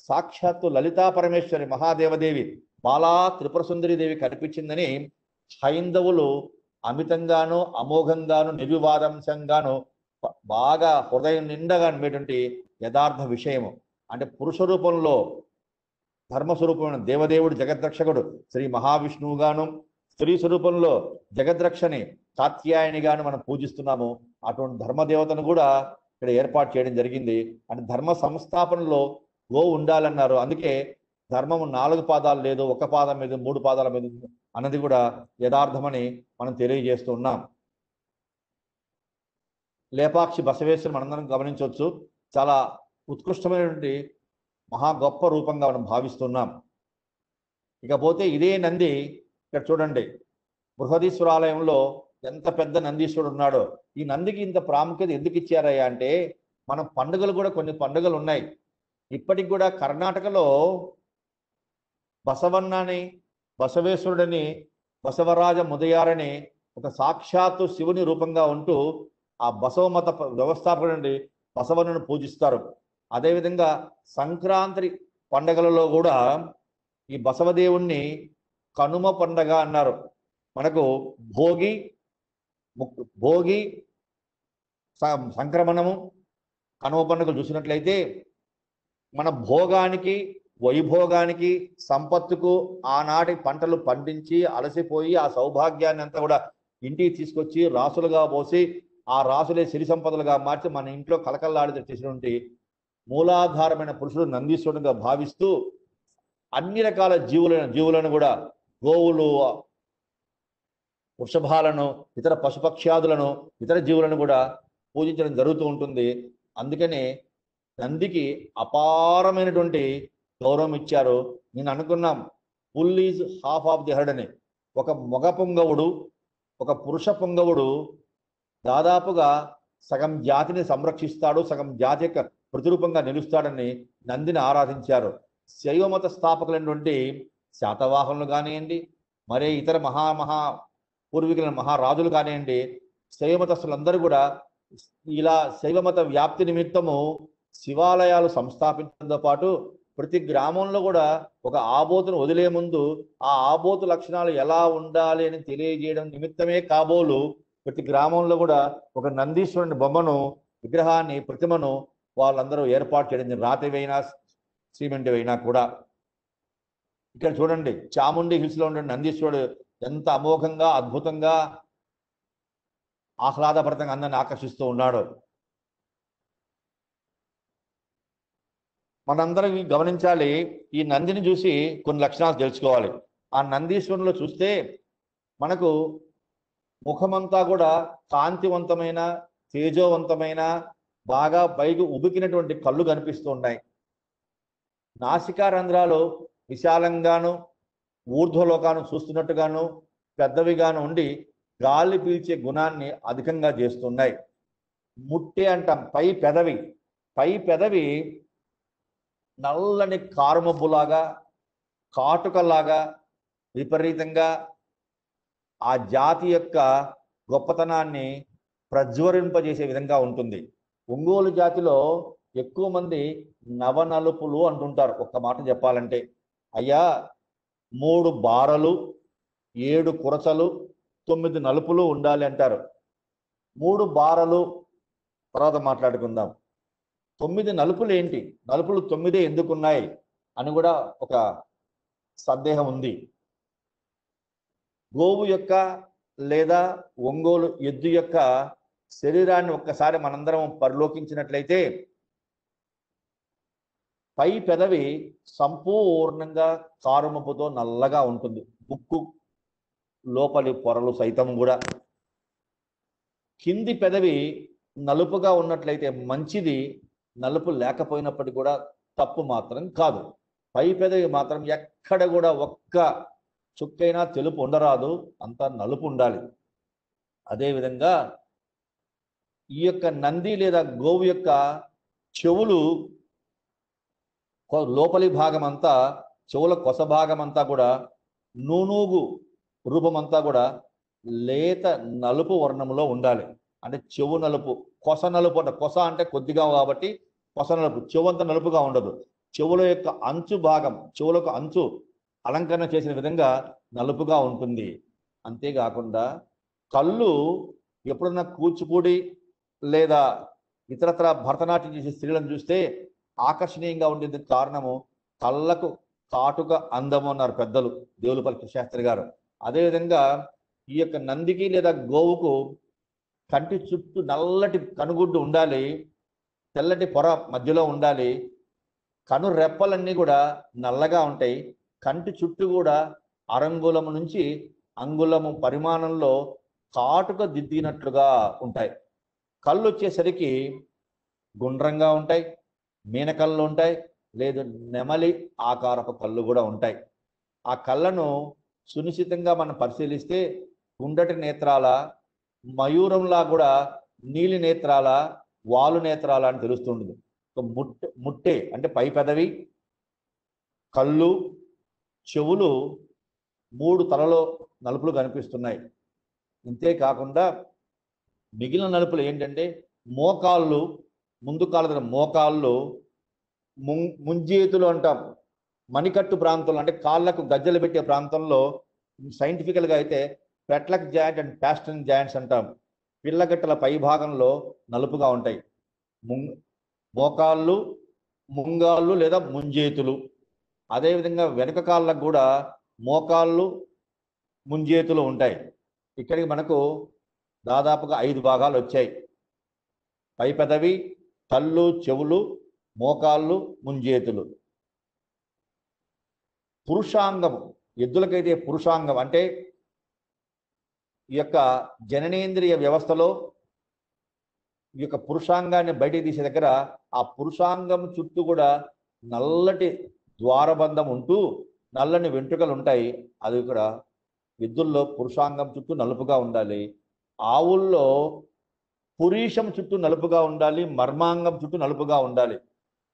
[SPEAKER 2] సాక్షాత్తు లలితా పరమేశ్వరి మహాదేవదేవి బాలా త్రిపుర సుందరి దేవి కనిపించిందని హైందవులు అమితంగాను అమోఘంగాను నిర్వివాదంశంగాను బాగా హృదయం నిండగా ఉండేటువంటి యథార్థ విషయము. అంటే పురుష రూపంలో ధర్మస్వరూపమైన దేవదేవుడు జగద్రక్షకుడు శ్రీ మహావిష్ణువుగాను, స్త్రీ స్వరూపంలో జగద్రక్షని కాత్యాయనిగాను మనం పూజిస్తున్నాము. అటువంటి ధర్మదేవతను కూడా ఇక్కడ ఏర్పాటు చేయడం జరిగింది. అంటే ధర్మ సంస్థాపనలో గో ఉండాలన్నారు. అందుకే ధర్మము 4 పాదాలు లేదు, 1 పాదం మీద 3 పాదాల మీద అన్నది కూడా యథార్థమని మనం తెలియజేస్తూ ఉన్నాం. లేపాక్షి బసవేశ్వరం మనందరం గమనించవచ్చు. చాలా ఉత్కృష్టమైనటువంటి మహా గొప్ప రూపంగా మనం భావిస్తున్నాం. ఇకపోతే ఇదే నంది ఇక్కడ చూడండి, బృహదీశ్వరాలయంలో ఎంత పెద్ద నందీశ్వరుడు ఉన్నాడో. ఈ నందికి ఇంత ప్రాముఖ్యత ఎందుకు ఇచ్చారయ్యా అంటే, మన పండుగలు కూడా కొన్ని పండుగలు ఉన్నాయి. ఇప్పటికి కూడా కర్ణాటకలో బసవన్నని, బసవేశ్వరుడని, బసవరాజ ముదయారని ఒక సాక్షాత్తు శివుని రూపంగా ఉంటూ ఆ బసవ మత వ్యవస్థాపకుడి బసవన్నను పూజిస్తారు. అదేవిధంగా సంక్రాంతి పండగలలో కూడా ఈ బసవదేవుణ్ణి కనుమ పండగ అన్నారు. మనకు భోగి సంక్రమణము కనుమ పండుగలు చూసినట్లయితే మన భోగానికి వైభోగానికి సంపత్తుకు ఆనాటి పంటలు పండించి అలసిపోయి ఆ సౌభాగ్యాన్ని అంతా కూడా ఇంటికి తీసుకొచ్చి రాసులుగా పోసి ఆ రాసులే సిరి సంపదలుగా మార్చి మన ఇంట్లో కలకల్లాడి చేసినటువంటి మూలాధారమైన పురుషుడు నందీశ్వరుడుగా భావిస్తూ అన్ని రకాల జీవులను కూడా గోవులు, వృషభాలను, ఇతర పశుపక్ష్యాదులను, ఇతర జీవులను కూడా పూజించడం జరుగుతూ ఉంటుంది. అందుకనే నందికి అపారమైనటువంటి గౌరవం ఇచ్చారు. నేను అనుకున్నాం bull is half of the heard అని. ఒక మగ పొంగవుడు, ఒక పురుష పొంగవుడు దాదాపుగా సగం జాతిని సంరక్షిస్తాడు, సగం జాతి యొక్క ప్రతిరూపంగా నిలుస్తాడని నందిని ఆరాధించారు. శైవమత స్థాపకులైనటువంటి శాతవాహనులు కానివ్వండి, మరే ఇతర పూర్వీకులైన మహారాజులు కానివ్వండి, శైవమతస్థులందరూ కూడా ఇలా శైవమత వ్యాప్తి నిమిత్తము శివాలయాలు సంస్థాపించడంతో పాటు ప్రతి గ్రామంలో కూడా ఒక ఆబోతును వదిలే ముందు ఆ ఆబోతు లక్షణాలు ఎలా ఉండాలి అని తెలియజేయడం నిమిత్తమే కాబోలు ప్రతి గ్రామంలో కూడా ఒక నందీశ్వరుని బొమ్మను, విగ్రహాన్ని, ప్రతిమను వాళ్ళందరూ ఏర్పాటు చేయడం, రాతివైనా సిమెంట్ అయినా కూడా. ఇక్కడ చూడండి, చాముండి హిల్స్ లో ఉండే నందీశ్వరుడు ఎంత అమోఘంగా, అద్భుతంగా, ఆహ్లాదభరితంగా అందరిని ఆకర్షిస్తూ ఉన్నాడు. మనందరం గమనించాలి, ఈ నందిని చూసి కొన్ని లక్షణాలు తెలుసుకోవాలి. ఆ నందీశ్వరులో చూస్తే మనకు ముఖమంతా కూడా కాంతివంతమైన, తేజోవంతమైన, బాగా పైకి ఉబికినటువంటి కళ్ళు కనిపిస్తూ ఉన్నాయి. నాసికా రంధ్రాలు విశాలంగాను, ఊర్ధ్వలోకాను చూస్తున్నట్టుగాను, పెద్దవిగాను ఉండి గాలి పీల్చే గుణాన్ని అధికంగా చేస్తున్నాయి. ముట్టె అంటాం, పై పెదవి నల్లని కారుమబ్బులాగా, కాటుకలాగా విపరీతంగా ఆ జాతి యొక్క గొప్పతనాన్ని ప్రజ్వరింపజేసే విధంగా ఉంటుంది. ఒంగోలు జాతిలో ఎక్కువ మంది నవనలుపులు అంటుంటారు. ఒక్క మాట చెప్పాలంటే, అయ్యా 3 బారలు 7 కురసలు 9 నలుపులు ఉండాలి అంటారు. 3 బారలు తర్వాత మాట్లాడుకుందాం. 9 నలుపులు ఏంటి? నలుపులు 9 ఎందుకున్నాయి అని కూడా ఒక సందేహం ఉంది. గోవు యొక్క లేదా ఒంగోలు ఎద్దు యొక్క శరీరాన్ని ఒక్కసారి మనందరం పరిలోకించినట్లయితే పై పెదవి సంపూర్ణంగా కారుమపుతో నల్లగా ఉంటుంది. ముక్కు లోపలి పొరలు సైతం కూడా. కింది పెదవి నలుపుగా ఉన్నట్లయితే మంచిది, నలుపు లేకపోయినప్పటికీ కూడా తప్పు మాత్రం కాదు. పై పెదవి మాత్రం ఎక్కడ కూడా ఒక్క చుక్కైనా తెలుపు ఉండరాదు, అంతా నలుపు ఉండాలి. అదేవిధంగా ఈ యొక్క నంది లేదా గోవు యొక్క చెవులు లోపలి భాగం అంతా, చెవుల కొస భాగం అంతా కూడా నూనూగు రూపమంతా కూడా లేత నలుపు వర్ణంలో ఉండాలి. అంటే చెవు నలుపు, కొస నలుపు అంటే కొస అంటే కొద్దిగా కాబట్టి కొస నలుపు. చెవు అంతా నలుపుగా ఉండదు. చెవుల యొక్క అంచు భాగం, చెవులకు అంచు అలంకరణ చేసిన విధంగా నలుపుగా ఉంటుంది. అంతేకాకుండా కళ్ళు ఎప్పుడన్నా కూచిపూడి లేదా ఇతరత్ర భరతనాట్యం చేసే స్త్రీలను చూస్తే ఆకర్షణీయంగా ఉండేది కారణము కళ్ళకు కాటుక అందము అన్నారు పెద్దలు, దేవులపల్లి శాస్త్రి గారు. అదేవిధంగా ఈ యొక్క నందికి లేదా గోవుకు కంటి చుట్టూ నల్లటి కనుగుడ్డు ఉండాలి, తెల్లటి పొర మధ్యలో ఉండాలి. కను రెప్పలన్నీ కూడా నల్లగా ఉంటాయి. కంటి చుట్టూ కూడా అరంగుళము నుంచి అంగుళము పరిమాణంలో కాటుక దిద్దినట్లుగా ఉంటాయి. కళ్ళు వచ్చేసరికి గుండ్రంగా ఉంటాయి, మీనకళ్ళు ఉంటాయి, లేదు నెమలి ఆకారపు కళ్ళు కూడా ఉంటాయి. ఆ కళ్ళను సునిశ్చితంగా మనం పరిశీలిస్తే గుండటి నేత్రాల, మయూరంలా కూడా నీలి నేత్రాల, వాలు నేత్రాల అని తెలుస్తుంటుంది. ముట్టె అంటే పై పెదవి, కళ్ళు, చెవులు 3 తలలో నలుపులు కనిపిస్తున్నాయి. ఇంతేకాకుండా మిగిలిన నలుపులు ఏంటంటే మోకాళ్ళు, ముందు కాళ్ళ దగ్గర మోకాళ్ళు, ముంజేతులు అంటాం, మణికట్టు ప్రాంతంలో అంటే కాళ్ళకు గజ్జలు పెట్టే ప్రాంతంలో సైంటిఫికల్గా అయితే పెట్లక్ జాయింట్ అండ్ ప్యాస్టన్ జాయింట్స్ అంటాం. పిల్లగట్టల పై భాగంలో నలుపుగా ఉంటాయి. మోకాళ్ళు, ముంగాళ్ళు లేదా ముంజేతులు. అదేవిధంగా వెనుక కాళ్ళకు కూడా మోకాళ్ళు, ముంజేతులు ఉంటాయి. ఇక్కడికి మనకు దాదాపుగా 5 భాగాలు వచ్చాయి. పై పెదవి, కళ్ళు, చెవులు, మోకాళ్ళు, ముంజేతులు. పురుషాంగము, ఎద్దులకైతే పురుషాంగం అంటే ఈ యొక్క జననేంద్రియ వ్యవస్థలో ఈ యొక్క పురుషాంగాన్ని బయటికి తీసే దగ్గర ఆ పురుషాంగం చుట్టూ కూడా నల్లటి ద్వారబంధం ఉంటూ నల్లని వెంట్రుకలు ఉంటాయి. అది ఇక్కడ ఎద్దుల్లో పురుషాంగం చుట్టూ నలుపుగా ఉండాలి. ఆవుల్లో పురీషం చుట్టూ నలుపుగా ఉండాలి, మర్మాంగం చుట్టూ నలుపుగా ఉండాలి.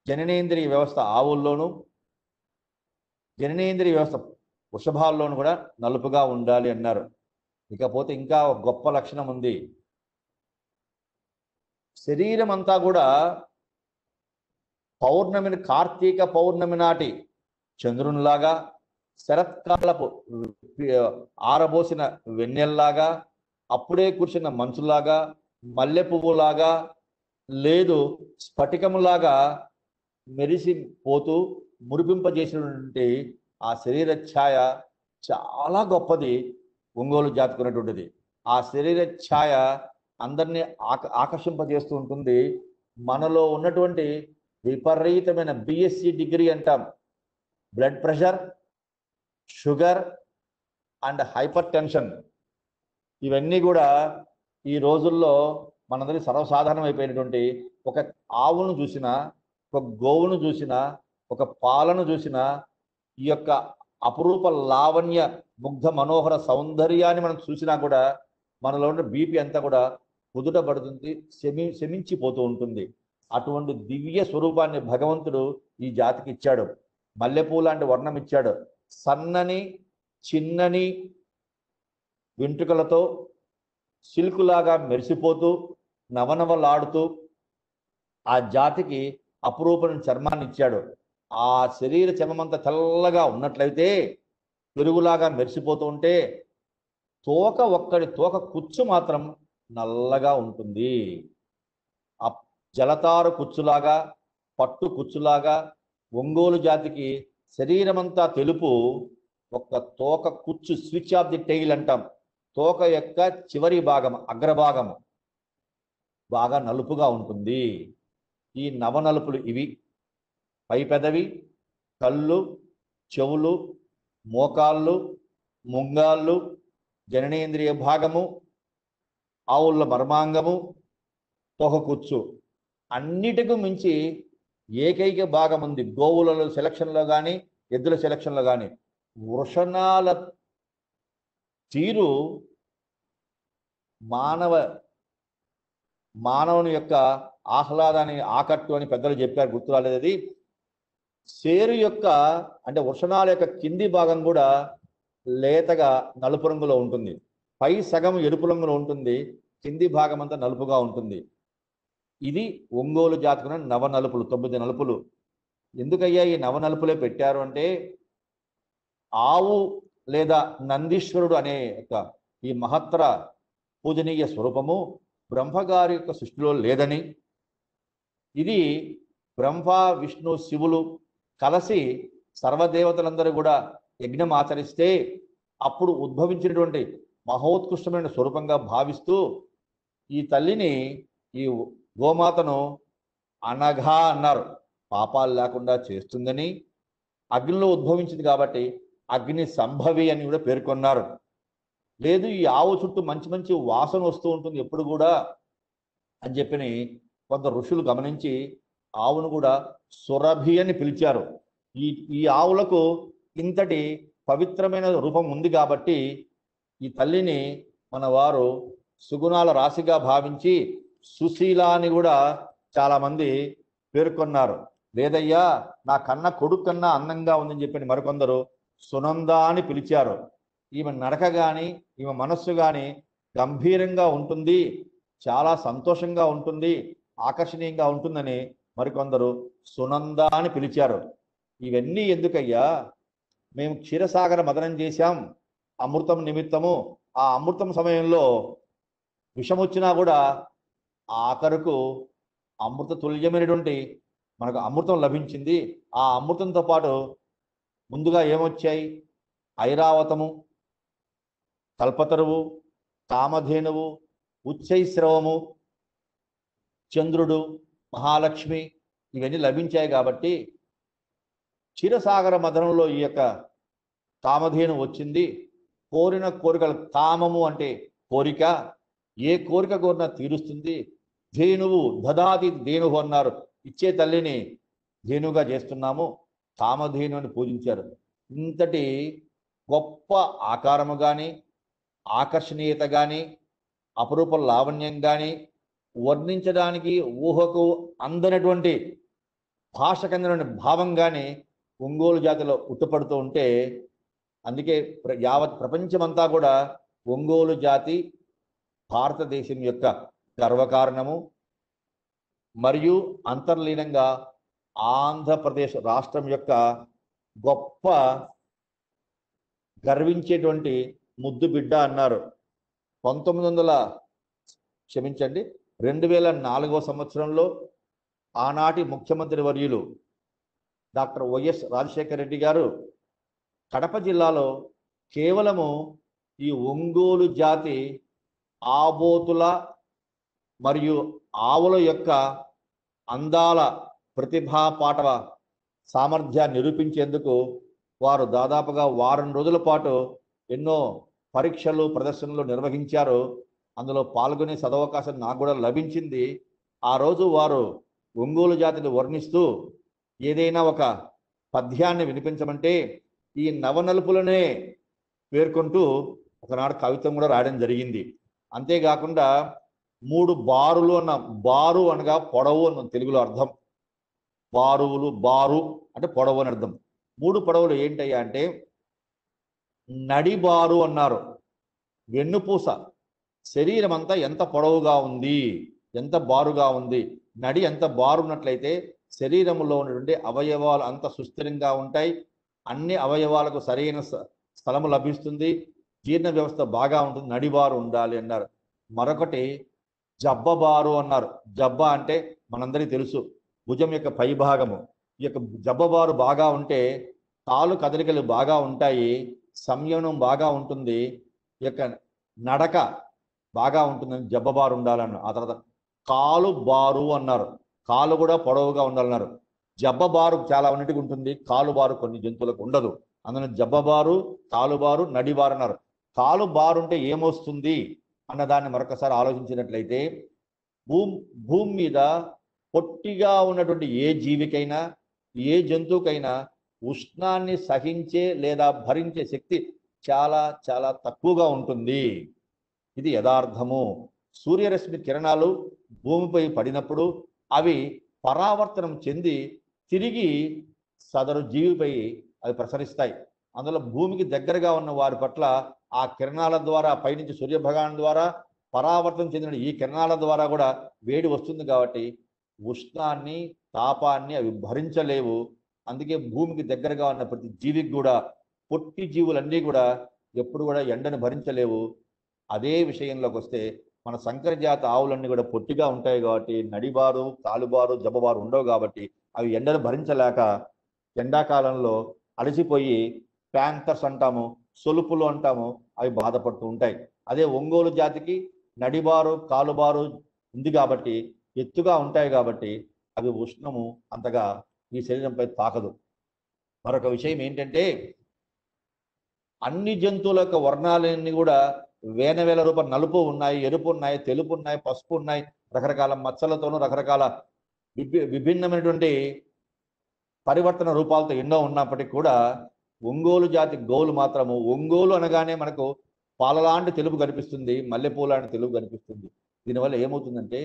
[SPEAKER 2] జననేంద్రియ వ్యవస్థ ఆవుల్లోనూ, జననేంద్రియ వ్యవస్థ వృషభాల్లోనూ కూడా నలుపుగా ఉండాలి అన్నారు. ఇకపోతే ఇంకా ఒక గొప్ప లక్షణం ఉంది. శరీరం అంతా కూడా పౌర్ణమిని, కార్తీక పౌర్ణమి నాటి చంద్రునిలాగా, శరత్కాలపు ఆరబోసిన వెన్నెల్లాగా, అప్పుడే కూర్చున్న మంచులాగా, మల్లె పువ్వులాగా, లేదు స్ఫటికములాగా మెరిసిపోతూ మురిపింపజేసినటువంటి ఆ శరీర ఛాయ చాలా గొప్పది ఒంగోలు జాతుకున్నటువంటిది. ఆ శరీర ఛాయ అందరినీ ఆకర్షింపజేస్తూ ఉంటుంది. మనలో ఉన్నటువంటి విపరీతమైన బిఎస్సి డిగ్రీ అంటాం, blood pressure, sugar and hyper tension, ఇవన్నీ కూడా ఈ రోజుల్లో మనందరికీ సర్వసాధారణం అయిపోయినటువంటి ఒక ఆవును చూసినా, ఒక గోవును చూసినా, ఒక పాలను చూసినా, ఈ యొక్క అపురూప లావణ్య ముగ్ధ మనోహర సౌందర్యాన్ని మనం చూసినా కూడా మనలో ఉన్న బీపీ అంతా కూడా కుదుటపడుతుంది, శమించిపోతూ ఉంటుంది. అటువంటి దివ్య స్వరూపాన్ని భగవంతుడు ఈ జాతికి ఇచ్చాడు. మల్లెపూ లాంటి వర్ణం ఇచ్చాడు. సన్నని చిన్నని వెంట్రుకలతో సిల్కులాగా మెరిసిపోతూ నవనవలాడుతూ ఆ జాతికి అపురూపమైన చర్మాన్ని ఇచ్చాడు. ఆ శరీర చర్మమంతా తెల్లగా ఉన్నట్లయితే పెరుగులాగా మెరిసిపోతూ ఉంటే తోక కుచ్చు మాత్రం నల్లగా ఉంటుంది. ఆ జలతారు కుచ్చులాగా, పట్టు కుచ్చులాగా ఒంగోలు జాతికి శరీరమంతా తెలుపు, ఒక్క తోక కుచ్చు, స్విచ్ ఆఫ్ ది టెయిల్ అంటాం, తోక యొక్క చివరి భాగం అగ్రభాగం బాగా నలుపుగా ఉంటుంది. ఈ నవనలుపులు ఇవి: పై పెదవి, కళ్ళు, చెవులు, మోకాళ్ళు, ముంగాళ్ళు, జననేంద్రియ భాగము, ఆవుల మర్మాంగము, తోకకుచ్చు. అన్నిటికీ మించి ఏకైక భాగం ఉంది గోవులలో సెలక్షన్లో కానీ ఎద్దుల సెలక్షన్లో కానీ. వృషణాల తీరు మానవుని యొక్క ఆహ్లాదాన్ని ఆకట్టు అని పెద్దలు చెప్పారు, గుర్తు రాలేదు అది. సేరు యొక్క అంటే వృషణాల యొక్క కింది భాగం కూడా లేతగా నలుపు రంగులో ఉంటుంది. పై సగం ఎరుపు రంగులో ఉంటుంది, కింది భాగం అంతా నలుపుగా ఉంటుంది. ఇది ఒంగోలు జాతికున్న నవనలుపులు, 9 నలుపులు. ఎందుకయ్యా ఈ నవనలుపులే పెట్టారు అంటే, ఆవు లేదా నందీశ్వరుడు అనే యొక్క ఈ మహత్తర పూజనీయ స్వరూపము బ్రహ్మగారి యొక్క సృష్టిలో లేదని, ఇది బ్రహ్మ విష్ణు శివులు కలిసి సర్వదేవతలందరూ కూడా యజ్ఞం ఆచరిస్తే అప్పుడు ఉద్భవించినటువంటి మహోత్కృష్టమైన స్వరూపంగా భావిస్తూ ఈ తల్లిని, ఈ గోమాతను అనఘా అన్నారు. పాపాలు లేకుండా చేస్తుందని, అగ్నిలో ఉద్భవించింది కాబట్టి అగ్ని సంభవి అని కూడా పేర్కొన్నారు. లేదు, ఈ ఆవు చుట్టూ మంచి మంచి వాసన వస్తూ ఉంటుంది ఎప్పుడు కూడా అని చెప్పి కొంత ఋషులు గమనించి ఆవును కూడా సురభి అని పిలిచారు. ఈ ఆవులకు ఇంతటి పవిత్రమైన రూపం ఉంది కాబట్టి ఈ తల్లిని మన వారు సుగుణాల రాశిగా భావించి సుశీల అని కూడా చాలామంది పేర్కొన్నారు. లేదయ్యా, నా కన్న కొడుకు కన్నా అందంగా ఉందని చెప్పి మరికొందరు సునంద అని పిలిచారు. ఈమె నడక కానీ ఈమె మనస్సు కానీ గంభీరంగా ఉంటుంది, చాలా సంతోషంగా ఉంటుంది, ఆకర్షణీయంగా ఉంటుందని మరికొందరు సునంద అని పిలిచారు. ఇవన్నీ ఎందుకయ్యా? మేము క్షీరసాగర మదనం చేశాం అమృతం నిమిత్తము. ఆ అమృతం సమయంలో విషం వచ్చినా కూడా ఆఖరుకు అమృత తుల్యమైనటువంటి మనకు అమృతం లభించింది. ఆ అమృతంతో పాటు ముందుగా ఏమొచ్చాయి? ఐరావతము, కల్పతరువు, కామధేనువు, ఉచ్చైశ్రవము, చంద్రుడు, మహాలక్ష్మి ఇవన్నీ లభించాయి. కాబట్టి క్షీరసాగర మదనంలో ఈ యొక్క కామధేను వచ్చింది. కోరిన కోరికలు, కామము అంటే కోరిక, ఏ కోరిక కోరినా తీరుస్తుంది. ధేనువు దదాతి ధేనువు అన్నారు, ఇచ్చే తల్లిని ధేనుగా చేస్తున్నాము, కామధేను అని పూజించారు. ఇంతటి గొప్ప ఆకారము కానీ, ఆకర్షణీయత కానీ, అపరూప లావణ్యం కానీ వర్ణించడానికి ఊహకు అందనటువంటి భాషకందనటువంటి భావం కానీ ఒంగోలు జాతిలో ఉట్టుపడుతూ ఉంటే, అందుకే యావత్ ప్రపంచమంతా కూడా ఒంగోలు జాతి భారతదేశం యొక్క గర్వకారణము. మరియు అంతర్లీనంగా ఆంధ్రప్రదేశ్ రాష్ట్రం యొక్క గొప్ప గర్వించేటువంటి ముద్దు బిడ్డ అన్నారు. 2004వ సంవత్సరంలో ఆనాటి ముఖ్యమంత్రి వర్యులు డాక్టర్ వైఎస్ రాజశేఖర రెడ్డి గారు కడప జిల్లాలో కేవలము ఈ ఒంగోలు జాతి ఆబోతుల మరియు ఆవుల యొక్క అందాల ప్రతిభా పాటవ సామర్థ్యాన్ని నిరూపించేందుకు వారు దాదాపుగా వారం రోజుల పాటు ఎన్నో పరీక్షలు, ప్రదర్శనలు నిర్వహించారు. అందులో పాల్గొనే సదవకాశం నాకు కూడా లభించింది. ఆ రోజు వారు ఒంగోలు జాతిని వర్ణిస్తూ ఏదైనా ఒక పద్యాన్ని వినిపించమంటే ఈ నవనలుపులనే పేర్కొంటూ ఒకనాడు కవిత్వం కూడా రాయడం జరిగింది. అంతేకాకుండా 3 బారులు అన్న, బారు అనగా పొడవు అన్న తెలుగులో అర్థం. బారువులు, బారు అంటే పొడవు అని అర్థం. 3 పొడవులు ఏంటయ్యా అంటే, నడిబారు అన్నారు, వెన్నుపూస శరీరం అంతా ఎంత పొడవుగా ఉంది, ఎంత బారుగా ఉంది, నడి ఎంత బారున్నట్లయితే శరీరంలో ఉన్నటువంటి అవయవాలు అంత సుస్థిరంగా ఉంటాయి, అన్ని అవయవాలకు సరైన స్థలము లభిస్తుంది, జీర్ణ వ్యవస్థ బాగా ఉంటుంది, నడిబారు ఉండాలి అన్నారు. మరొకటి జబ్బబారు అన్నారు. జబ్బ అంటే మనందరికీ తెలుసు, భుజం యొక్క పై భాగము. ఈ యొక్క జబ్బబారు బాగా ఉంటే కాలు కదలికలు బాగా ఉంటాయి, సంయమనం బాగా ఉంటుంది, ఈ యొక్క నడక బాగా ఉంటుందని జబ్బబారు ఉండాలన్నారు. ఆ తర్వాత కాలు బారు అన్నారు. కాలు కూడా పొడవుగా ఉండాలన్నారు. జబ్బబారు చాలా ఉన్నటికి ఉంటుంది, కాలు బారు కొన్ని జంతువులకు ఉండదు. అందులో జబ్బబారు, కాలుబారు, నడిబారు అన్నారు. కాలు బారు ఉంటే ఏమొస్తుంది అన్నదాన్ని మరొకసారి ఆలోచించినట్లయితే భూమి మీద పొట్టిగా ఉన్నటువంటి ఏ జీవికైనా ఏ జంతువుకైనా ఉష్ణాన్ని సహించే లేదా భరించే శక్తి చాలా చాలా తక్కువగా ఉంటుంది. ఇది యథార్థము. సూర్యరశ్మి కిరణాలు భూమిపై పడినప్పుడు అవి పరావర్తనం చెంది తిరిగి సదరు జీవిపై అవి ప్రసరిస్తాయి. అందులో భూమికి దగ్గరగా ఉన్న వారి పట్ల ఆ కిరణాల ద్వారా పైనుంచి సూర్యభగవాన్ ద్వారా పరావర్తనం చెందిన ఈ కిరణాల ద్వారా కూడా వేడి వస్తుంది. కాబట్టి ఉష్ణాన్ని తాపాన్ని అవి భరించలేవు. అందుకే భూమికి దగ్గరగా ఉన్న ప్రతి జీవికి కూడా, పొట్టి జీవులన్నీ కూడా ఎప్పుడు కూడా ఎండను భరించలేవు. అదే విషయంలోకి వస్తే మన సంకర జాతి ఆవులన్నీ కూడా పొట్టిగా ఉంటాయి కాబట్టి నడిబారు, కాలుబారు, జబ్బబారు ఉండవు. కాబట్టి అవి ఎండను భరించలేక ఎండాకాలంలో అలసిపోయి ప్యాంథర్స్ అంటాము, సొలుపులు అంటాము, అవి బాధపడుతూ ఉంటాయి. అదే ఒంగోలు జాతికి నడిబారు, కాలుబారు ఉంది కాబట్టి ఎత్తుగా ఉంటాయి కాబట్టి అవి ఉష్ణము అంతగా ఈ శరీరంపై తాకదు. మరొక విషయం ఏంటంటే అన్ని జంతువుల యొక్క వర్ణాలన్నీ కూడా వేల రూపాయల నలుపు ఉన్నాయి, ఎరుపు ఉన్నాయి, తెలుపు ఉన్నాయి, పసుపు ఉన్నాయి, రకరకాల మచ్చలతోనూ రకరకాల విభిన్నమైనటువంటి పరివర్తన రూపాలతో ఎన్నో ఉన్నప్పటికీ కూడా ఒంగోలు జాతి గోవులు మాత్రము, ఒంగోలు అనగానే మనకు పాలలాంటి తెలుపు కనిపిస్తుంది, మల్లెపూ లాంటి తెలుపు కనిపిస్తుంది. దీనివల్ల ఏమవుతుందంటే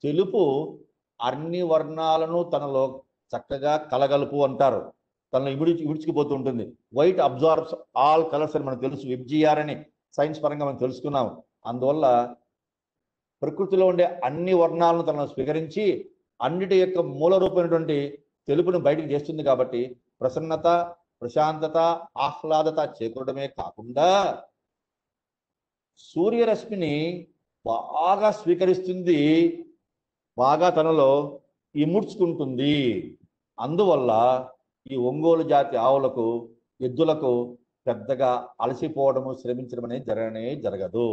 [SPEAKER 2] తెలుపు అన్ని వర్ణాలను తనలో చక్కగా కలగలుపు అంటారు, తనలో ఇమిడ్చుకుపోతూ ఉంటుంది. వైట్ అబ్జార్బ్స్ ఆల్ కలర్స్ అని మనకు తెలుసు, FGR అని సైన్స్ పరంగా మనం తెలుసుకున్నాం. అందువల్ల ప్రకృతిలో ఉండే అన్ని వర్ణాలను తనను స్వీకరించి అన్నిటి యొక్క మూల రూపమైనటువంటి తెలుపును బయటికి చేస్తుంది. కాబట్టి ప్రసన్నత, ప్రశాంతత, ఆహ్లాదత చేకూరడమే కాకుండా సూర్యరశ్మిని బాగా స్వీకరిస్తుంది, బాగా తనలో ఇముడ్చుకుంటుంది. అందువల్ల ఈ ఒంగోలు జాతి ఆవులకు, ఎద్దులకు పెద్దగా అలసిపోవడము, శ్రమించడం అనేది జరగదు.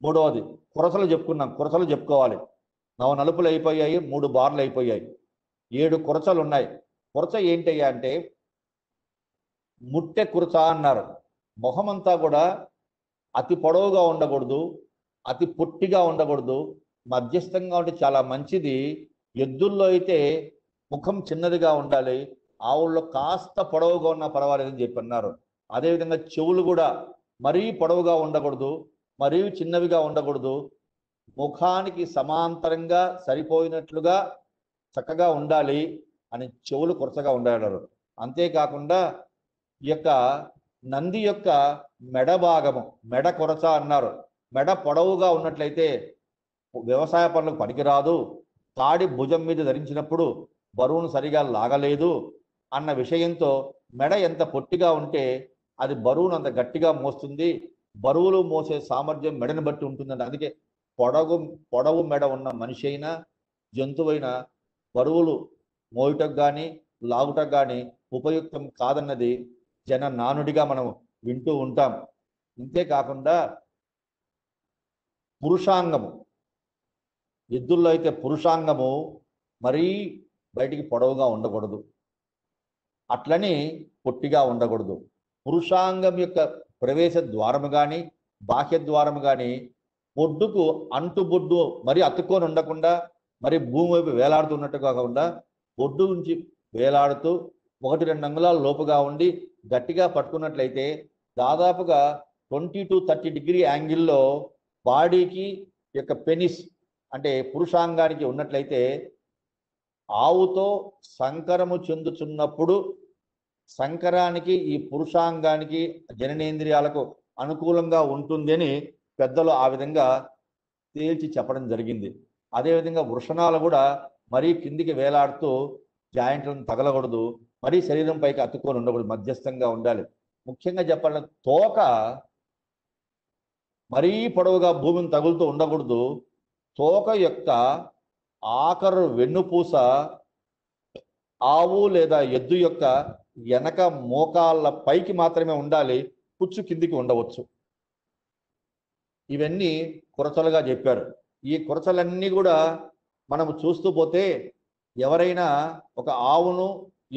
[SPEAKER 2] మూడవది కురసలు చెప్పుకున్నాం. కురసలు చెప్పుకోవాలి. నలుపులు అయిపోయాయి, 3 బార్లు అయిపోయాయి, 7 కురసలు ఉన్నాయి. కురస ఏంటయ్యా అంటే ముట్టె కురస అన్నారు. మొహమంతా కూడా అతి పొడవుగా ఉండకూడదు, అతి పొట్టిగా ఉండకూడదు, మధ్యస్థంగా ఉంటే చాలా మంచిది. ఎద్దుల్లో అయితే ముఖం చిన్నదిగా ఉండాలి, ఆవుల్లో కాస్త పొడవుగా ఉన్నా పర్వాలేదని చెప్పి అన్నారు. అదేవిధంగా చెవులు కూడా మరీ పొడవుగా ఉండకూడదు, మరీ చిన్నవిగా ఉండకూడదు, ముఖానికి సమాంతరంగా సరిపోయినట్లుగా చక్కగా ఉండాలి అని చెవులు కొరసగా ఉండాలన్నారు. అంతేకాకుండా ఈ యొక్క నంది యొక్క మెడ భాగము, మెడ కొరస అన్నారు. మెడ పొడవుగా ఉన్నట్లయితే వ్యవసాయ పనులకు పనికిరాదు, తాడి భుజం మీద ధరించినప్పుడు బరువును సరిగా లాగలేదు అన్న విషయంతో మెడ ఎంత పొట్టిగా ఉంటే అది బరువును అంత గట్టిగా మోస్తుంది, బరువులు మోసే సామర్థ్యం మెడను బట్టి ఉంటుందండి. అందుకే పొడవు మెడ ఉన్న మనిషి అయినా జంతువైనా బరువులు మోయటకు కానీ లాగుటకు కానీ ఉపయుక్తం కాదన్నది జన నానుడిగా మనం వింటూ ఉంటాం. ఇంతేకాకుండా పురుషాంగము, ఎద్దుల్లో అయితే పురుషాంగము మరీ బయటికి పొడవుగా ఉండకూడదు, అట్లని పొట్టిగా ఉండకూడదు. పురుషాంగం యొక్క ప్రవేశ ద్వారము కానీ బాహ్య ద్వారము కానీ బొడ్డుకు అంటుబొడ్డు మరి అతుక్కొని ఉండకుండా, మరి భూమి వైపు వేలాడుతున్నట్టు కాకుండా బొడ్డు నుంచి వేలాడుతూ 1-2 అంగుళాల లోపుగా ఉండి గట్టిగా పట్టుకున్నట్లయితే దాదాపుగా 20 to 30 డిగ్రీ యాంగిల్లో బాడీకి యొక్క పెనిస్ అంటే పురుషాంగానికి ఉన్నట్లయితే ఆవుతో సంకరము చెందుతున్నప్పుడు సంకరానికి ఈ పురుషాంగానికి జననేంద్రియాలకు అనుకూలంగా ఉంటుంది అని పెద్దలు ఆ విధంగా తేల్చి చెప్పడం జరిగింది. అదేవిధంగా వృషణాలు కూడా మరీ కిందికి వేలాడుతూ జాయింట్లను తగలకూడదు, మరీ శరీరం పైకి అతుక్కొని ఉండకూడదు, మధ్యస్థంగా ఉండాలి. ముఖ్యంగా చెప్పాలంటే తోక మరీ పొడవుగా భూమిని తగులుతూ ఉండకూడదు. తోక యొక్క ఆఖరు వెన్నుపూస ఆవు లేదా ఎద్దు యొక్క వెనక మోకాళ్ళ పైకి మాత్రమే ఉండాలి, పుచ్చు కిందికి ఉండవచ్చు. ఇవన్నీ కొరతలుగా చెప్పారు. ఈ కొరతలన్నీ కూడా మనము చూస్తూ పోతే ఎవరైనా ఒక ఆవును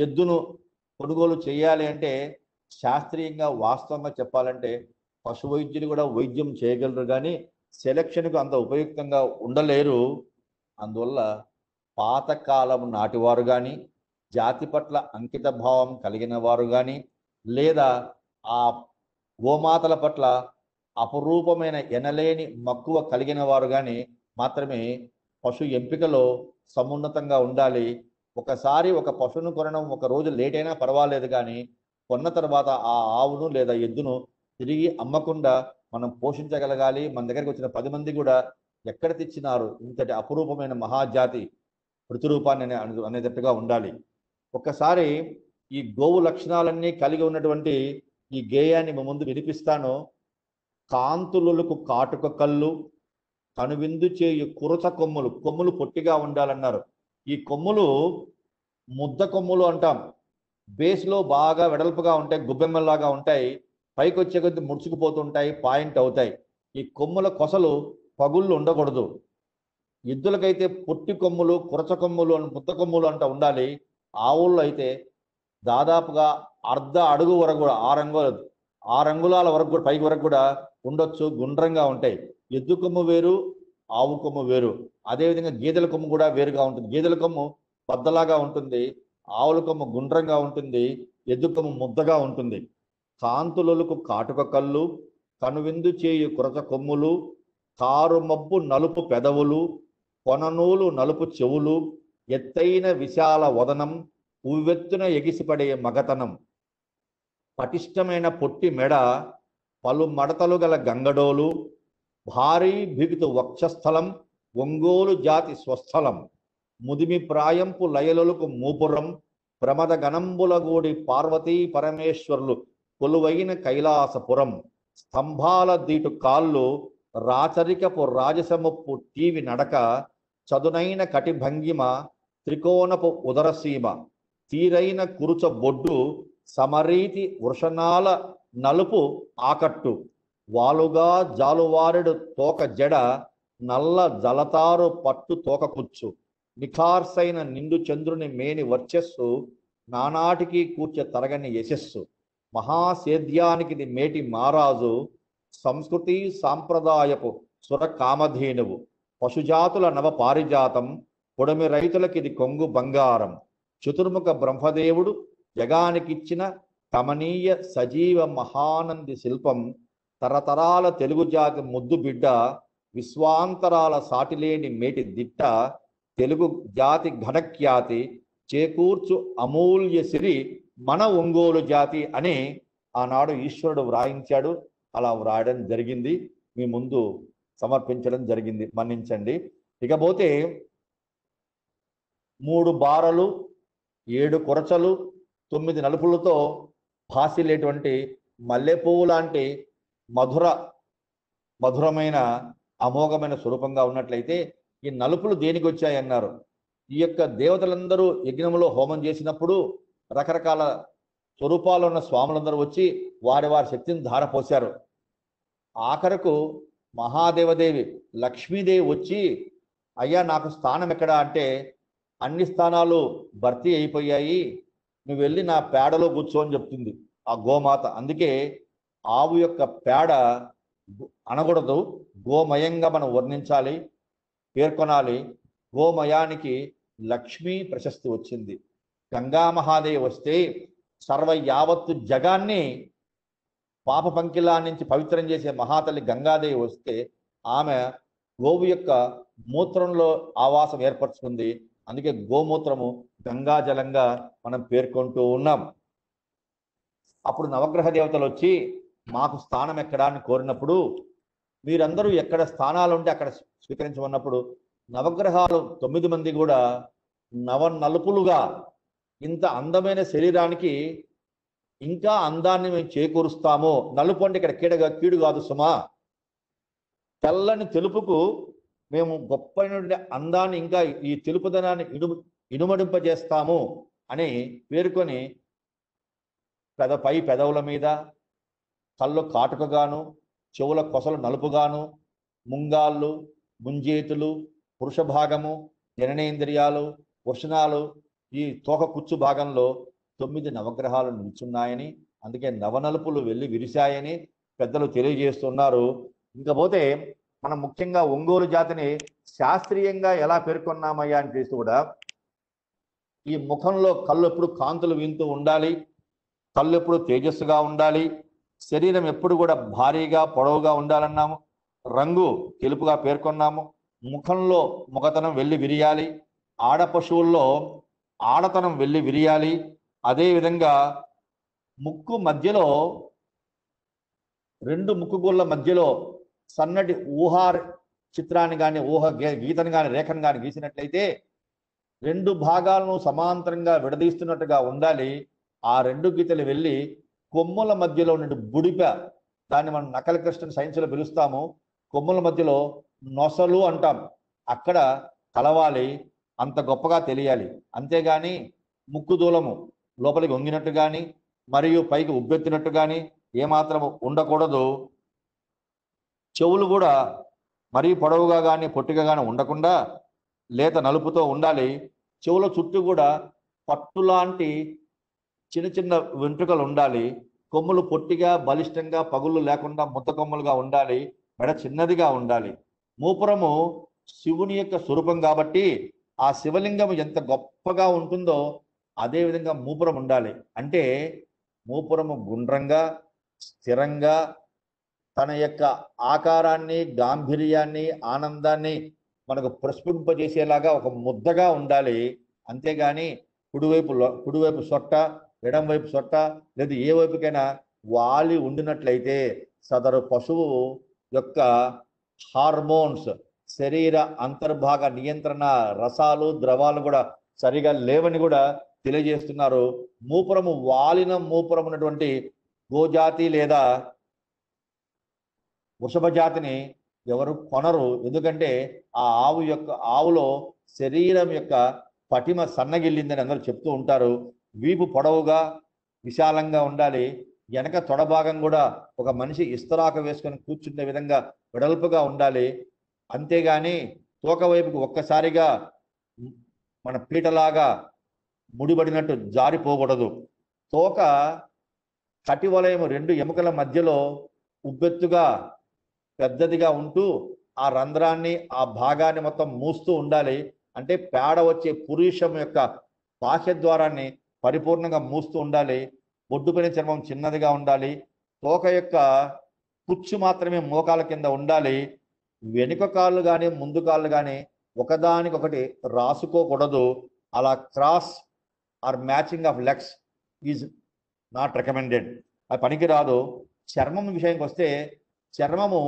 [SPEAKER 2] ఎద్దును కొనుగోలు చేయాలి అంటే శాస్త్రీయంగా వాస్తవంగా చెప్పాలంటే పశు వైద్యులు కూడా వైద్యం చేయగలరు, కానీ సెలక్షన్కు అంత ఉపయుక్తంగా ఉండలేరు. అందువల్ల పాతకాలం నాటివారు కానీ, జాతి పట్ల అంకిత భావం కలిగిన వారు కానీ, లేదా ఆ గోమాతల పట్ల అపురూపమైన ఎనలేని మక్కువ కలిగిన వారు కానీ మాత్రమే పశు ఎంపికలో సమున్నతంగా ఉండాలి. ఒకసారి ఒక పశువును కొనడం ఒక రోజు లేట్ అయినా పర్వాలేదు, కానీ కొన్న తర్వాత ఆ ఆవును లేదా ఎద్దును తిరిగి అమ్మకుండా మనం పోషించగలగాలి. మన దగ్గరికి వచ్చిన 10 మంది కూడా ఎక్కడ తెచ్చినారు ఇంతటి అపురూపమైన మహాజాతి ప్రతిరూపాన్ని అనేటట్టుగా ఉండాలి. ఒక్కసారి ఈ గోవు లక్షణాలన్నీ కలిగి ఉన్నటువంటి ఈ గేయాన్ని మీ ముందు వినిపిస్తాను. కాంతులకు కాటుక కళ్ళు, కనువిందు చేయు కురచ కొమ్ములు. కొమ్ములు పొట్టిగా ఉండాలన్నారు. ఈ కొమ్ములు ముద్ద కొమ్ములు అంటాం. బేస్లో బాగా వెడల్పుగా ఉంటాయి, గుబ్బెమ్మల్లాగా ఉంటాయి, పైకి వచ్చే కొద్ది ముడుచుకుపోతుంటాయి, పాయింట్ అవుతాయి. ఈ కొమ్ముల కొసలు పగుళ్ళు ఉండకూడదు. ఎద్దులకైతే పొట్టి కొమ్ములు, కురచ కొమ్ములు, ముద్ద కొమ్ములు అంట ఉండాలి. ఆవుల్లో అయితే దాదాపుగా అర్ధ అడుగు వరకు కూడా 6 అంగుళాల వరకు కూడా పైకి వరకు కూడా ఉండొచ్చు, గుండ్రంగా ఉంటాయి. ఎద్దు కొమ్ము వేరు, ఆవు కొమ్ము వేరు. అదేవిధంగా గేదెల కొమ్ము కూడా వేరుగా ఉంటుంది. గేదెల కొమ్ము బద్దలాగా ఉంటుంది, ఆవుల కొమ్ము గుండ్రంగా ఉంటుంది, ఎద్దు కొమ్ము ముద్దగా ఉంటుంది. కాంతులకు కాటుక కళ్ళు, కనువిందు చేయు కురచ కొమ్ములు, కారు మబ్బు నలుపు పెదవులు, కొననూలు నలుపు చెవులు, ఎత్తైన విశాల వదనం, ఉవ్వెత్తున ఎగిసిపడే మగతనం, పటిష్టమైన పొట్టి మెడ, పలు మడతలు గల గంగడోలు, భారీ బిగుతు వక్షస్థలం, ఒంగోలు జాతి స్వస్థలం, ముదిమి ప్రాయంపు లయలులకు మూపురం, ప్రమద గణంబులగూడి పార్వతీ పరమేశ్వరులు కొలువైన కైలాసపురం, స్తంభాల దీటు కాళ్ళు, రాచరికపు రాజసముప్పు టీవి నడక, చదునైన కటిభంగిమ, త్రికోణపు ఉదరసీమ, తీరైన కురుచ బొడ్డు, సమరీతి వృషణాల నలుపు ఆకట్టు, వాలుగా జాలువారెడు తోక జడ, నల్ల జలతారు పట్టు తోకకుచ్చు, నిఖార్సైన నిండు చంద్రుని మేని వర్చస్సు, నానాటికి కూర్చె తరగని యశస్సు, మహాసేద్యానికి మేటి మారాజు, సంస్కృతి సాంప్రదాయపు సుర కామధేనువు, పశుజాతుల నవ పారిజాతం, పొడమి రైతులకిది కొంగు బంగారం, చతుర్ముఖ బ్రహ్మదేవుడు జగానికిచ్చిన కమనీయ సజీవ మహానంది శిల్పం, తరతరాల తెలుగు జాతి ముద్దు బిడ్డ, విశ్వాంతరాల సాటిలేని మేటి దిట్ట, తెలుగు జాతి ఘనఖ్యాతి చేకూర్చు అమూల్య సిరి మన ఒంగోలు జాతి అని ఆనాడు ఈశ్వరుడు వ్రాయించాడు. అలా వ్రాయడం జరిగింది, మీ ముందు సమర్పించడం జరిగింది, మన్నించండి. ఇకపోతే 3 బారలు, 7 కొరచలు, 9 నలుపులతో భాసిలేటువంటి మల్లెపువ్వు లాంటి మధురమైన అమోఘమైన స్వరూపంగా ఉన్నట్లయితే ఈ నలుపులు దేనికి వచ్చాయి అన్నారు. ఈ యొక్క దేవతలందరూ యజ్ఞంలో హోమం చేసినప్పుడు రకరకాల స్వరూపాలు ఉన్న స్వాములందరూ వచ్చి వారి శక్తిని ధారపోశారు. ఆఖరకు మహాదేవదేవి లక్ష్మీదేవి వచ్చి, అయ్యా నాకు స్థానం ఎక్కడా అంటే, అన్ని స్థానాలు భర్తీ అయిపోయాయి, నువ్వు వెళ్ళి నా పేడలో కూర్చో అని చెప్తుంది ఆ గోమాత. అందుకే ఆవు యొక్క పేడ అనకూడదు, గోమయంగా మనం వర్ణించాలి, పేర్కొనాలి. గోమయానికి లక్ష్మీ ప్రశస్తి వచ్చింది. గంగా మహాదేవి వస్తే సర్వ యావత్తు జగాన్ని పాప పంకిలా నుంచి పవిత్రం చేసే మహాతల్లి గంగాదేవి వస్తే ఆమె గోవు యొక్క మూత్రంలో ఆవాసం ఏర్పరచుకుంది. అందుకే గోమూత్రము గంగాజలంగా మనం పేర్కొంటూ ఉన్నాం. అప్పుడు నవగ్రహ దేవతలు వచ్చి మాకు స్థానం ఎక్కడా అని కోరినప్పుడు మీరందరూ ఎక్కడ స్థానాలు ఉంటే అక్కడ స్వీకరించమన్నప్పుడు నవగ్రహాలు 9 మంది కూడా నలుపులుగా ఇంత అందమైన శరీరానికి ఇంకా అందాన్ని మేము చేకూరుస్తాము. నలుపు అంటే ఇక్కడ కీడు కాదు సుమా, తెల్లని తెలుపుకు మేము గొప్పైనటువంటి అందాన్ని ఇంకా ఈ తెలుపుదనాన్ని ఇనుమడింపజేస్తాము అని పేర్కొని పెదవుల మీద కళ్ళు కాటుకగాను, చెవుల కొసలు నలుపుగాను, ముంగాళ్ళు, ముంజేతులు, పురుష భాగము, జననేంద్రియాలు, వృషణాలు, ఈ తోక కుచ్చు భాగంలో 9 నవగ్రహాలు నిల్చున్నాయని, అందుకే నవనలుపులు వెళ్ళి విరిశాయని పెద్దలు తెలియజేస్తున్నారు. ఇంకపోతే మనం ముఖ్యంగా ఒంగోలు జాతిని శాస్త్రీయంగా ఎలా పేర్కొన్నామయ్యా అని చేస్తూ కూడా ఈ ముఖంలో కళ్ళు ఎప్పుడు కాంతులు వింటూ ఉండాలి, కళ్ళు ఎప్పుడు తేజస్సుగా ఉండాలి, శరీరం ఎప్పుడు కూడా భారీగా పొడవుగా ఉండాలన్నాము, రంగు తెలుపుగా పేర్కొన్నాము, ముఖంలో ముఖతనం వెళ్ళి విరియాలి, ఆడ పశువుల్లో ఆడతనం వెళ్ళి విరియాలి, అదేవిధంగా ముక్కు మధ్యలో 2 ముక్కుగోళ్ళ మధ్యలో సన్నటి ఊహా చిత్రాన్ని కానీ గీతను కానీ రేఖను కానీ గీసినట్లయితే 2 భాగాలను సమాంతరంగా విడదీస్తున్నట్టుగా ఉండాలి. ఆ 2 గీతలు వెళ్ళి కొమ్ముల మధ్యలో ఉన్న బుడిప, దాన్ని మనం నకల కృష్ణ సైన్స్లో పిలుస్తాము, కొమ్ముల మధ్యలో నొసలు అంటాం, అక్కడ కలవాలి, అంత గొప్పగా తెలియాలి. అంతేగాని ముక్కు దూలము లోపలికి వంగినట్టు కానీ మరియు పైకి ఉబ్బెత్తినట్టు కానీ ఏమాత్రం ఉండకూడదు. చెవులు కూడా మరీ పొడవుగా కానీ పొట్టిగా కానీ ఉండకుండా లేత నలుపుతో ఉండాలి. చెవుల చుట్టూ కూడా పట్టులాంటి చిన్న చిన్న వెంట్రుకలు ఉండాలి. కొమ్ములు పొట్టిగా బలిష్టంగా పగుళ్ళు లేకుండా ముద్ద కొమ్ములుగా ఉండాలి. మెడ చిన్నదిగా ఉండాలి. మూపురము శివుని యొక్క స్వరూపం కాబట్టి ఆ శివలింగం ఎంత గొప్పగా ఉంటుందో అదే విధంగా మూపురం ఉండాలి. అంటే మూపురము గుండ్రంగా స్థిరంగా తన యొక్క ఆకారాన్ని, గాంభీర్యాన్ని, ఆనందాన్ని మనకు ప్రస్ఫుటింపజేసేలాగా ఒక ముద్దగా ఉండాలి. అంతేగాని కుడివైపు సొట్ట, ఎడం వైపు సొట్ట, లేదా ఏ వైపుకైనా వాలి ఉండినట్లయితే సదరు పశువు యొక్క హార్మోన్స్, శరీర అంతర్భాగ నియంత్రణ, రసాలు, ద్రవాలు కూడా సరిగా లేవని కూడా తెలియజేస్తున్నారు. మూపురము వాలిన మూపురం ఉన్నటువంటి గోజాతి లేదా వృషభ జాతిని ఎవరు కొనరు. ఎందుకంటే ఆ ఆవులో శరీరం యొక్క పటిమ సన్నగిల్లిందని అందరూ చెప్తూ ఉంటారు. వీపు పొడవుగా విశాలంగా ఉండాలి. వెనక తొడభాగం కూడా ఒక మనిషి ఇస్తరాక వేసుకొని కూర్చునే విధంగా వెడల్పుగా ఉండాలి. అంతేగాని తోక వైపుకు ఒక్కసారిగా మన పీటలాగా ముడిపడినట్టు జారిపోకూడదు. తోక కటివలయం 2 ఎముకల మధ్యలో ఉబ్బెత్తుగా పెద్దదిగా ఉంటూ ఆ రంధ్రాన్ని, ఆ భాగాన్ని మొత్తం మూస్తూ ఉండాలి. అంటే పేడ వచ్చే పురుషం యొక్క బాహ్య ద్వారాన్ని పరిపూర్ణంగా మూస్తూ ఉండాలి. బొడ్డుపైన చర్మం చిన్నదిగా ఉండాలి. తోక యొక్క పుచ్చు మాత్రమే మోకాల కింద ఉండాలి. వెనుక కాళ్ళు కానీ ముందు కాళ్ళు కానీ ఒకదానికొకటి రాసుకోకూడదు. అలా cross or matching of legs is not recommended, అది పనికిరాదు. చర్మం విషయానికి వస్తే చర్మము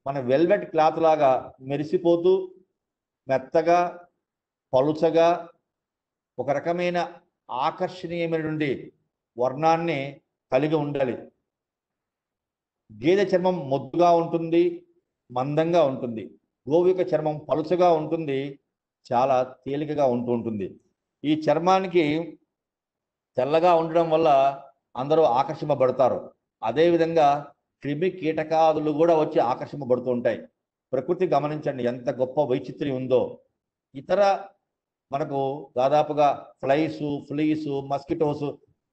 [SPEAKER 2] మన వెల్వెట్ క్లాత్ లాగా మెరిసిపోతూ మెత్తగా పలుచగా ఒక రకమైన ఆకర్షణీయమైనటువంటి వర్ణాన్ని కలిగి ఉండాలి. గేదె చర్మం మొద్దుగా ఉంటుంది, మందంగా ఉంటుంది. గోవు యొక్క చర్మం పలుచగా ఉంటుంది, చాలా తేలికగా ఉంటుంది. ఈ చర్మానికి తెల్లగా ఉండడం వల్ల అందరూ ఆకర్షింపబడతారు. అదేవిధంగా క్రిమి కీటకాదులు కూడా వచ్చి ఆకర్షింపబడుతూ ఉంటాయి. ప్రకృతి గమనించండి ఎంత గొప్ప వైచిత్ర్యం ఉందో. ఇతర మనకు దాదాపుగా ఫ్లీస్, మస్కిటోస్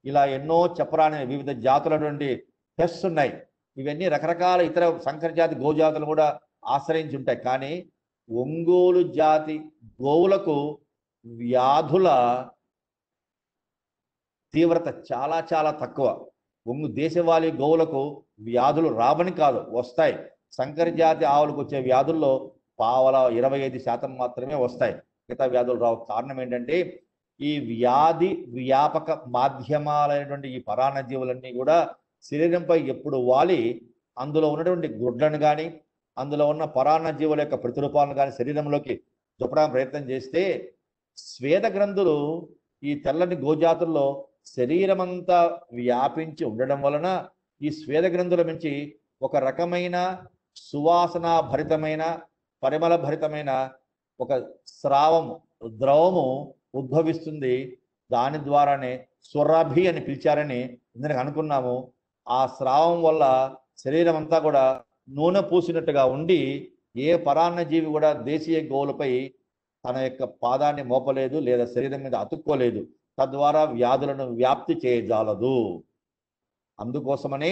[SPEAKER 2] ఇలా ఎన్నో చెప్పరాని వివిధ జాతులటువంటి పెస్ట్స్ ఉన్నాయి. ఇవన్నీ రకరకాల ఇతర సంకర జాతి గోజాతులు కూడా ఆశ్రయించి ఉంటాయి. కానీ ఒంగోలు జాతి గోవులకు వ్యాధుల తీవ్రత చాలా చాలా తక్కువ. దేశవాళీ గోవులకు వ్యాధులు రావని కాదు, వస్తాయి. సంకర జాతి ఆవులకు వచ్చే వ్యాధుల్లో 25% మాత్రమే వస్తాయి, మిగతా వ్యాధులు రావు. కారణం ఏంటంటే ఈ వ్యాధి వ్యాపక మాధ్యమాలైనటువంటి ఈ పరాన్నజీవులన్నీ కూడా శరీరంపై ఎప్పుడు వాలి అందులో ఉన్నటువంటి గుడ్లను కానీ అందులో ఉన్న పరాన్న జీవుల యొక్క ప్రతిరూపాలను కానీ శరీరంలోకి చూపడానికి ప్రయత్నం చేస్తే స్వేద గ్రంథులు ఈ తెల్లని గోజాతుల్లో శరీరమంతా వ్యాపించి ఉండడం వలన ఈ స్వేద గ్రంథుల నుంచి ఒక రకమైన సువాసన భరితమైన పరిమళ భరితమైన ఒక స్రావము ద్రవము ఉద్భవిస్తుంది. దాని ద్వారానే సురభి అని పిలిచారని ఇందుకు అనుకున్నాము. ఆ స్రావం వల్ల శరీరం అంతా కూడా నూనె పూసినట్టుగా ఉండి ఏ పరాన్న జీవి కూడా దేశీయ గోవులపై తన యొక్క పాదాన్ని మోపలేదు లేదా శరీరం మీద అతుక్కోలేదు. తద్వారా వ్యాధులను వ్యాప్తి చేయజాలదు. అందుకోసమనే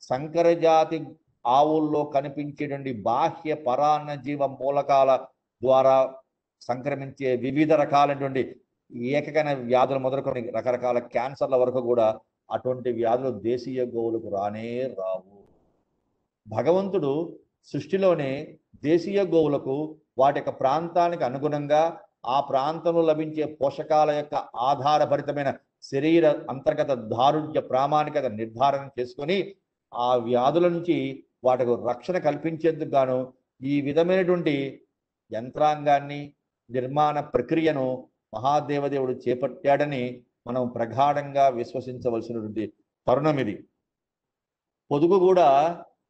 [SPEAKER 2] సంకర జాతి ఆవుల్లో కనిపించేటువంటి బాహ్య పరాన్న జీవ మూలకాల ద్వారా సంక్రమించే వివిధ రకాలైనటువంటి ఏకకణ వ్యాధులు మొదలుకొని రకరకాల క్యాన్సర్ల వరకు కూడా అటువంటి వ్యాధులు దేశీయ గోవులకు రానే రావు. భగవంతుడు సృష్టిలోనే దేశీయ గోవులకు వాటి యొక్క ప్రాంతానికి అనుగుణంగా ఆ ప్రాంతంలో లభించే పోషకాల యొక్క ఆధారభరితమైన శరీర అంతర్గత దారుఢ్య ప్రామాణికత నిర్ధారణ చేసుకొని ఆ వ్యాధుల నుంచి వాటికి రక్షణ కల్పించేందుకు గాను ఈ విధమైనటువంటి యంత్రాంగాన్ని నిర్మాణ ప్రక్రియను మహాదేవదేవుడు చేపట్టాడని మనం ప్రగాఢంగా విశ్వసించవలసినటువంటి తరుణం ఇది. పొదుగు కూడా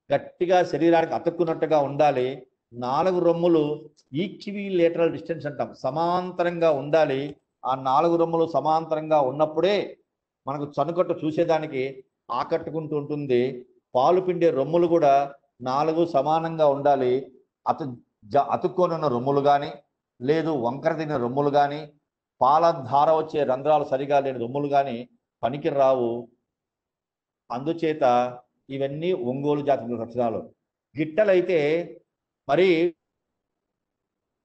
[SPEAKER 2] గట్టిగా శరీరానికి అతుక్కున్నట్టుగా ఉండాలి. 4 రొమ్ములు ఈక్వి లేటరల్ డిస్టెన్స్ అంటాం, సమాంతరంగా ఉండాలి. ఆ 4 రొమ్ములు సమాంతరంగా ఉన్నప్పుడే మనకు చనుకట్టు చూసేదానికి ఆకట్టుకుంటూ ఉంటుంది. పాలు పిండే రొమ్ములు కూడా 4 సమానంగా ఉండాలి. అతుక్కోనున్న రొమ్ములు కానీ లేదు వంకర తిన్న రొమ్ములు కానీ పాల ధార వచ్చే రంధ్రాలు సరిగా లేని రొమ్ములు కానీ పనికి రావు. అందుచేత ఇవన్నీ ఒంగోలు జాతి లక్షణాలు. గిట్టలైతే మరి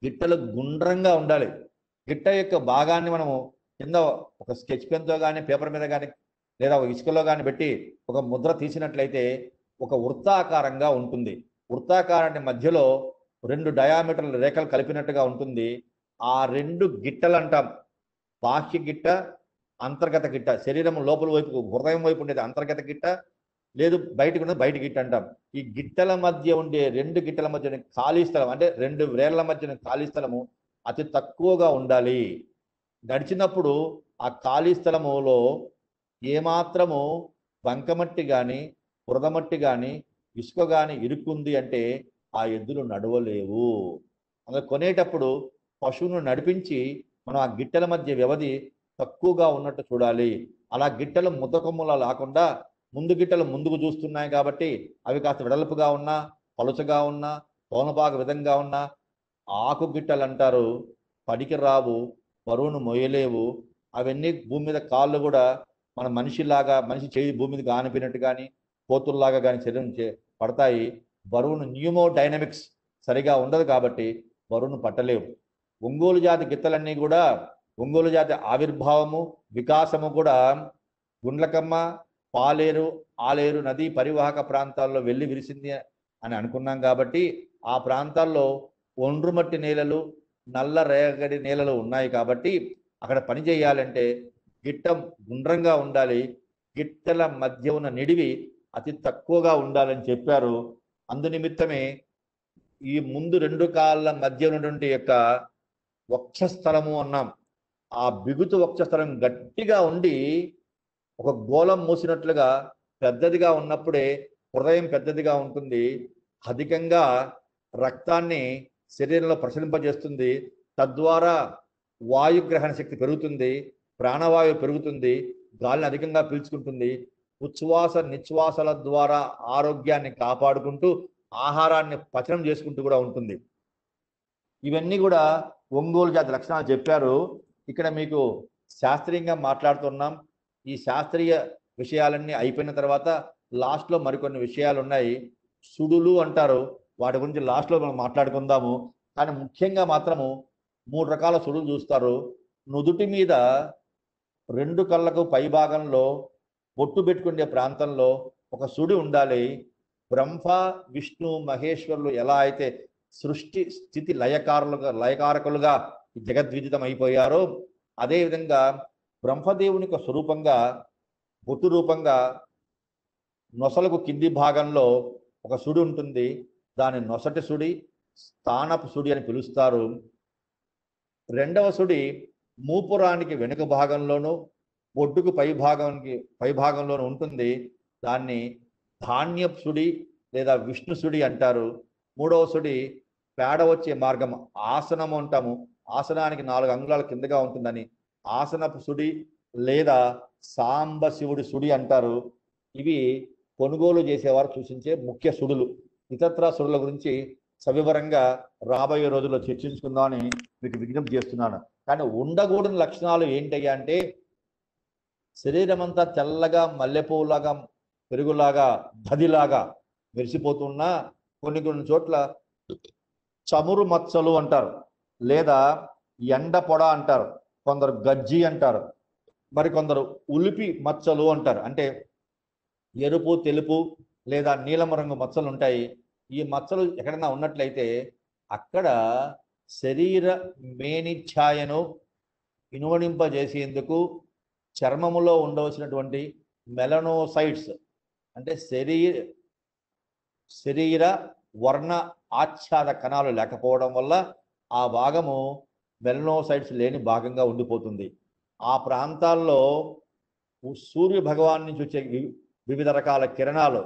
[SPEAKER 2] గిట్టలు గుండ్రంగా ఉండాలి. గిట్ట యొక్క భాగాన్ని మనము కింద ఒక స్కెచ్ పెన్తో కానీ పేపర్ మీద కానీ లేదా ఒక ఇసుకలో కానీ పెట్టి ఒక ముద్ర తీసినట్లయితే ఒక వృత్తాకారంగా ఉంటుంది. వృత్తాకారాన్ని మధ్యలో 2 డయామీటర్ల రేఖలు కలిపినట్టుగా ఉంటుంది. ఆ 2 గిట్టలు అంటాం. బాహ్య గిట్ట, అంతర్గత గిట్ట. శరీరం లోపల వైపు హృదయం వైపు ఉండేది అంతర్గత గిట్ట, లేదు బయటకు ఉన్నది బయట గిట్ట అంటాం. ఈ గిట్టల మధ్య ఉండే 2 గిట్టల మధ్య ఖాళీ స్థలం అంటే 2 వేళ్ల మధ్య ఖాళీ స్థలము అతి తక్కువగా ఉండాలి. నడిచినప్పుడు ఆ ఖాళీ స్థలములో ఏమాత్రము బంకమట్టి కానీ బురదమట్టి కానీ ఇసుక కానీ ఇరుక్కుంది అంటే ఆ ఎద్దులు నడవలేవు. అందులో కొనేటప్పుడు పశువును నడిపించి మనం ఆ గిట్టల మధ్య వ్యవధి తక్కువగా ఉన్నట్టు చూడాలి. అలా గిట్టలు ముద్దకొమ్ములా లేకుండా ముందు గిట్టలు ముందుకు చూస్తున్నాయి కాబట్టి అవి కాస్త వెడల్పుగా ఉన్నా పలుచగా ఉన్నా తోనపాకు విధంగా ఉన్నా ఆకు గిట్టలు అంటారు. పనికి రావు, బరువును మొయ్యలేవు. అవన్నీ భూమి మీద కాళ్ళు కూడా మన మనిషి చేయి భూమి మీద ఆనిపినట్టు కానీ కోతుల్లాగా కానీ శరీరం పడతాయి. బరువును న్యూమో డైనమిక్స్ సరిగా ఉండదు కాబట్టి బరువును పట్టలేవు. ఒంగోలు జాతి గిత్తలన్నీ కూడా ఒంగోలు జాతి ఆవిర్భావము వికాసము కూడా గుండ్లకమ్మ, పాలేరు, ఆలేరు నదీ పరివాహక ప్రాంతాల్లో వెళ్ళి విరిసింది అని అనుకున్నాం. కాబట్టి ఆ ప్రాంతాల్లో ఒండ్రుమట్టి నేలలు, నల్ల రేగడి నేలలు ఉన్నాయి. కాబట్టి అక్కడ పని చేయాలంటే గిట్టం గుండ్రంగా ఉండాలి. గిట్టల మధ్య ఉన్న నిడివి అతి తక్కువగా ఉండాలని చెప్పారు. అందునిమిత్తమే ఈ ముందు 2 కాళ్ళ మధ్య ఉన్నటువంటి యొక్క వక్షస్థలము అన్నాం. ఆ బిగుతు వక్షస్థలం గట్టిగా ఉండి ఒక గోళం మూసినట్లుగా పెద్దదిగా ఉన్నప్పుడే హృదయం పెద్దదిగా ఉంటుంది. అధికంగా రక్తాన్ని శరీరంలో ప్రసరింపజేస్తుంది. తద్వారా వాయుగ్రహణ శక్తి పెరుగుతుంది, ప్రాణవాయువు పెరుగుతుంది, గాలిని అధికంగా పీల్చుకుంటుంది. ఉచ్ఛ్వాస నిశ్వాసాల ద్వారా ఆరోగ్యాన్ని కాపాడుకుంటూ ఆహారాన్ని పచనం చేసుకుంటూ కూడా ఉంటుంది. ఇవన్నీ కూడా ఒంగోలు జాతి లక్షణాలు చెప్పారు. ఇక్కడ మీకు శాస్త్రీయంగా మాట్లాడుతున్నాం. ఈ శాస్త్రీయ విషయాలన్నీ అయిపోయిన తర్వాత లాస్ట్లో మరికొన్ని విషయాలు ఉన్నాయి. సుడులు అంటారు, వాటి గురించి లాస్ట్లో మనం మాట్లాడుకుందాము. కానీ ముఖ్యంగా మాత్రము 3 రకాల సుడులు చూస్తారు. నుదుటి మీద 2 కళ్ళకు పై భాగంలో బొట్టు పెట్టుకునే ప్రాంతంలో ఒక సుడి ఉండాలి. బ్రహ్మ, విష్ణు, మహేశ్వరులు ఎలా అయితే సృష్టి స్థితి లయకారకులుగా జగద్విదితం అయిపోయారో అదేవిధంగా బ్రహ్మదేవుని యొక్క స్వరూపంగా బొట్టు రూపంగా నొసలకు కింది భాగంలో ఒక సుడి ఉంటుంది. దాని నొసటి సుడి, స్థానపు సుడి అని పిలుస్తారు. రెండవ సుడి మూపురానికి వెనుక భాగంలోనూ బొడ్డుకు పైభాగంలోనూ ఉంటుంది. దాన్ని ధాన్యపు సుడి లేదా విష్ణు సుడి అంటారు. మూడవ సుడి పేడ వచ్చే మార్గం ఆసనము అంటాము. ఆసనానికి 4 అంగుళాల కిందగా ఉంటుందని ఆసనపు సుడి లేదా సాంబ శివుడి సుడి అంటారు. ఇవి కొనుగోలు చేసేవారు సూచించే ముఖ్య సుడులు. ఇతర సుడుల గురించి సవివరంగా రాబోయే రోజుల్లో చర్చించుకుందామని మీకు విజ్ఞప్తి చేస్తున్నాను. కానీ ఉండకూడని లక్షణాలు ఏంటయ్యా అంటే, శరీరం అంతా తెల్లగా మల్లెపూలాగా పెరుగులాగా దదిలాగా మెరిసిపోతున్నా కొన్ని చోట్ల చమురు మచ్చలు అంటారు, లేదా ఎండ పొడ అంటారు, కొందరు గజ్జి అంటారు, మరికొందరు ఉలిపి మచ్చలు అంటారు. అంటే ఎరుపు, తెలుపు లేదా నీలము రంగు మచ్చలు ఉంటాయి. ఈ మచ్చలు ఎక్కడైనా ఉన్నట్లయితే అక్కడ శరీర మేనిఛాయను ఇనువడింపజేసేందుకు చర్మములో ఉండవలసినటువంటి మెలనోసైట్స్ అంటే శరీర వర్ణ ఆచ్ఛాద కణాలు లేకపోవడం వల్ల ఆ భాగము మెలనోసైట్స్ లేని భాగంగా ఉండిపోతుంది. ఆ ప్రాంతాల్లో సూర్య భగవాన్ నుంచి వచ్చే వివిధ రకాల కిరణాలు,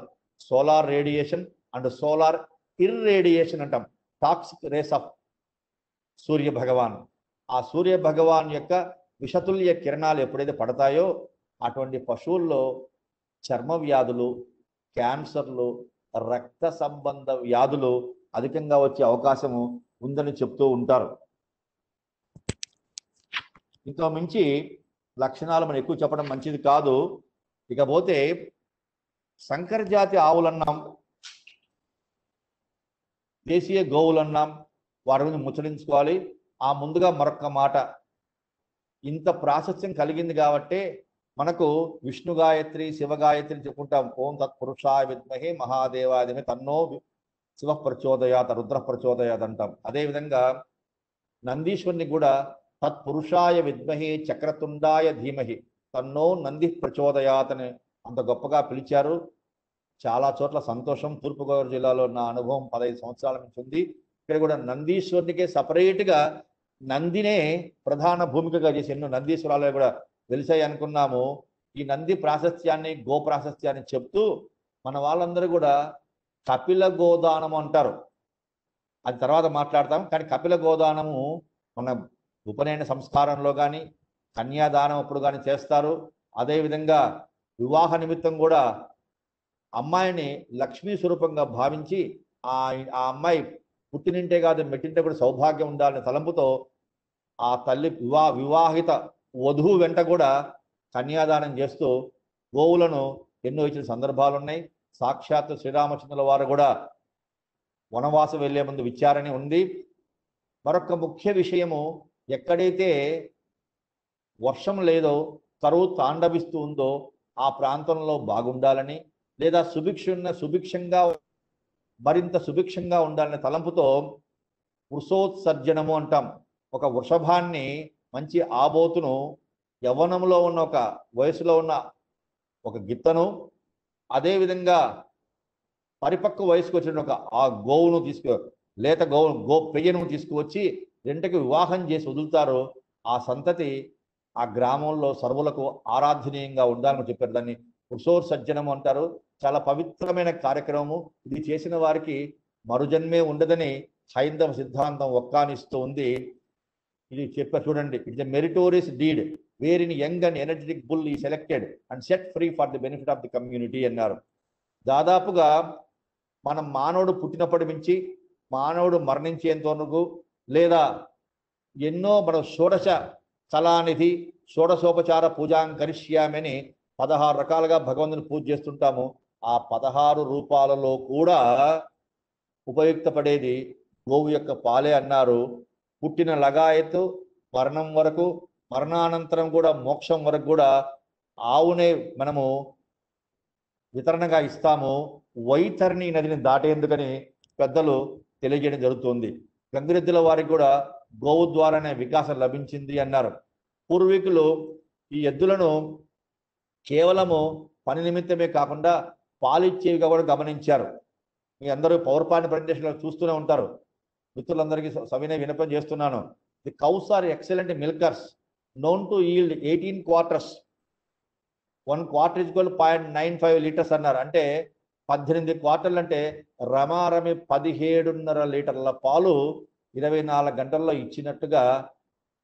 [SPEAKER 2] solar radiation and solar irradiation అంటాం, టాక్సిక్ రేస్ ఆఫ్ సూర్య భగవాన్. ఆ సూర్య భగవాన్ యొక్క విషతుల్య కిరణాలు ఎప్పుడైతే పడతాయో అటువంటి పశువుల్లో చర్మ వ్యాధులు, క్యాన్సర్లు, రక్త సంబంధ వ్యాధులు అధికంగా వచ్చే అవకాశము ఉందని చెప్తూ ఉంటారు. ఇంతో మించి లక్షణాలు మనం ఎక్కువ చెప్పడం మంచిది కాదు. ఇకపోతే సంకర జాతి ఆవులన్నాం, దేశీయ గోవులన్నాం, వారి గురించి ముచ్చరించుకోవాలి. ఆ ముందుగా మరొక మాట, ఇంత ప్రాశస్త్యం కలిగింది కాబట్టి మనకు విష్ణు గాయత్రి, శివ గాయత్రి చెప్పుకుంటాం. ఓం తత్పురుషాయ విద్మహే మహాదేవాయ తన్నో శివ ప్రచోదయాత్, రుద్ర ప్రచోదయాత్ అంటాం. అదేవిధంగా నందీశ్వరుని కూడా తత్పురుషాయ విద్మహే చక్రతుండాయ ధీమహి తన్నో నంది ప్రచోదయాత్ అని అంత గొప్పగా పిలిచారు. చాలా చోట్ల సంతోషం. తూర్పుగోదావరి జిల్లాలో నా అనుభవం 15 సంవత్సరాల నుంచి ఉంది. ఇక్కడ కూడా నందీశ్వరునికే సపరేట్గా నందినే ప్రధాన భూమికగా చేసి ఎన్నో నందీశ్వరాలు కూడా వెలిసాయి అనుకున్నాము. ఈ నంది ప్రాశస్త్యాన్ని, గో ప్రాశస్త్యాన్ని చెప్తూ మన వాళ్ళందరూ కూడా కపిల గోదానం అంటారు. అది తర్వాత మాట్లాడతాం. కానీ కపిల గోదానము మన ఉపనయన సంస్కారంలో కానీ కన్యాదానం అప్పుడు కానీ చేస్తారు. అదేవిధంగా వివాహ నిమిత్తం కూడా అమ్మాయిని లక్ష్మీ స్వరూపంగా భావించి ఆ అమ్మాయి పుట్టినింటే కాదు మెట్టింటే కూడా సౌభాగ్యం ఉండాలనే తలంపుతో ఆ తల్లి వివాహిత వధువు వెంట కూడా కన్యాదానం చేస్తూ గోవులను ఎన్నో ఇచ్చిన సందర్భాలు ఉన్నాయి. సాక్షాత్ శ్రీరామచంద్రుల వారు కూడా వనవాసం వెళ్లే ముందు విచారణ ఉంది. మరొక ముఖ్య విషయము, ఎక్కడైతే వర్షం లేదో, కరువు తాండవిస్తూ ఉందో ఆ ప్రాంతంలో బాగుండాలని, లేదా సుభిక్షంగా మరింత సుభిక్షంగా ఉండాలనే తలంపుతో వృషోత్సర్జనము అంటాం. ఒక వృషభాన్ని, మంచి ఆబోతును, యవ్వనంలో ఉన్న ఒక వయసులో ఉన్న ఒక గిత్తను, అదేవిధంగా పరిపక్వ వయసుకు వచ్చిన ఒక ఆ గోవును లేత పెయ్యను తీసుకువచ్చి రెంటికి వివాహం చేసి వదులుతారు. ఆ సంతతి ఆ గ్రామంలో సర్వులకు ఆరాధనీయంగా ఉండాలని చెప్పారు. దాన్ని వృషోత్సర్జనము అంటారు. చాలా పవిత్రమైన కార్యక్రమము. ఇది చేసిన వారికి మరుజన్మే ఉండదని హైందవ సిద్ధాంతం ఒక్కానిస్తూ ఉంది. ఇది చెప్పారు చూడండి. It's a meritorious deed where in young and energetic bull is selected and set free for the benefit of the community అన్నారు. దాదాపుగా మనం మానవుడు పుట్టినప్పటి నుంచి మానవుడు మరణించేంత వరకు, లేదా ఎన్నో మన షోడశ కళానిధి షోడశోపచార పూజాంకరిష్యామని 16 రకాలుగా భగవంతుని పూజ చేస్తుంటాము. ఆ 16 రూపాలలో కూడా ఉపయుక్తపడేది గోవు యొక్క పాలే అన్నారు. పుట్టిన లగాయత్తు మరణం వరకు, మరణానంతరం కూడా మోక్షం వరకు కూడా ఆవునే మనము వితరణగా ఇస్తాము. వైతరణి నదిని దాటేందుకని పెద్దలు తెలియజేయడం జరుగుతుంది. గంగిరెద్దుల వారికి కూడా గోవు ద్వారానే వికాసం లభించింది అన్నారు. పూర్వీకులు ఈ ఎద్దులను కేవలము పని నిమిత్తమే కాకుండా పాలిచ్చేవిగా కూడా గమనించారు. మీ అందరూ పవర్ పాయింట్ ప్రజెంటేషన్లో చూస్తూనే ఉంటారు. మిత్రులందరికీ సవినయ విన్నపం చేస్తున్నాను. The cows are excellent milkers known to yield 18 quarters. 1 quarter is equal to 0.95 liters అన్నారు. అంటే 18 క్వార్టర్లు అంటే రమారమి 17.5 లీటర్ల పాలు 24 గంటల్లో ఇచ్చినట్టుగా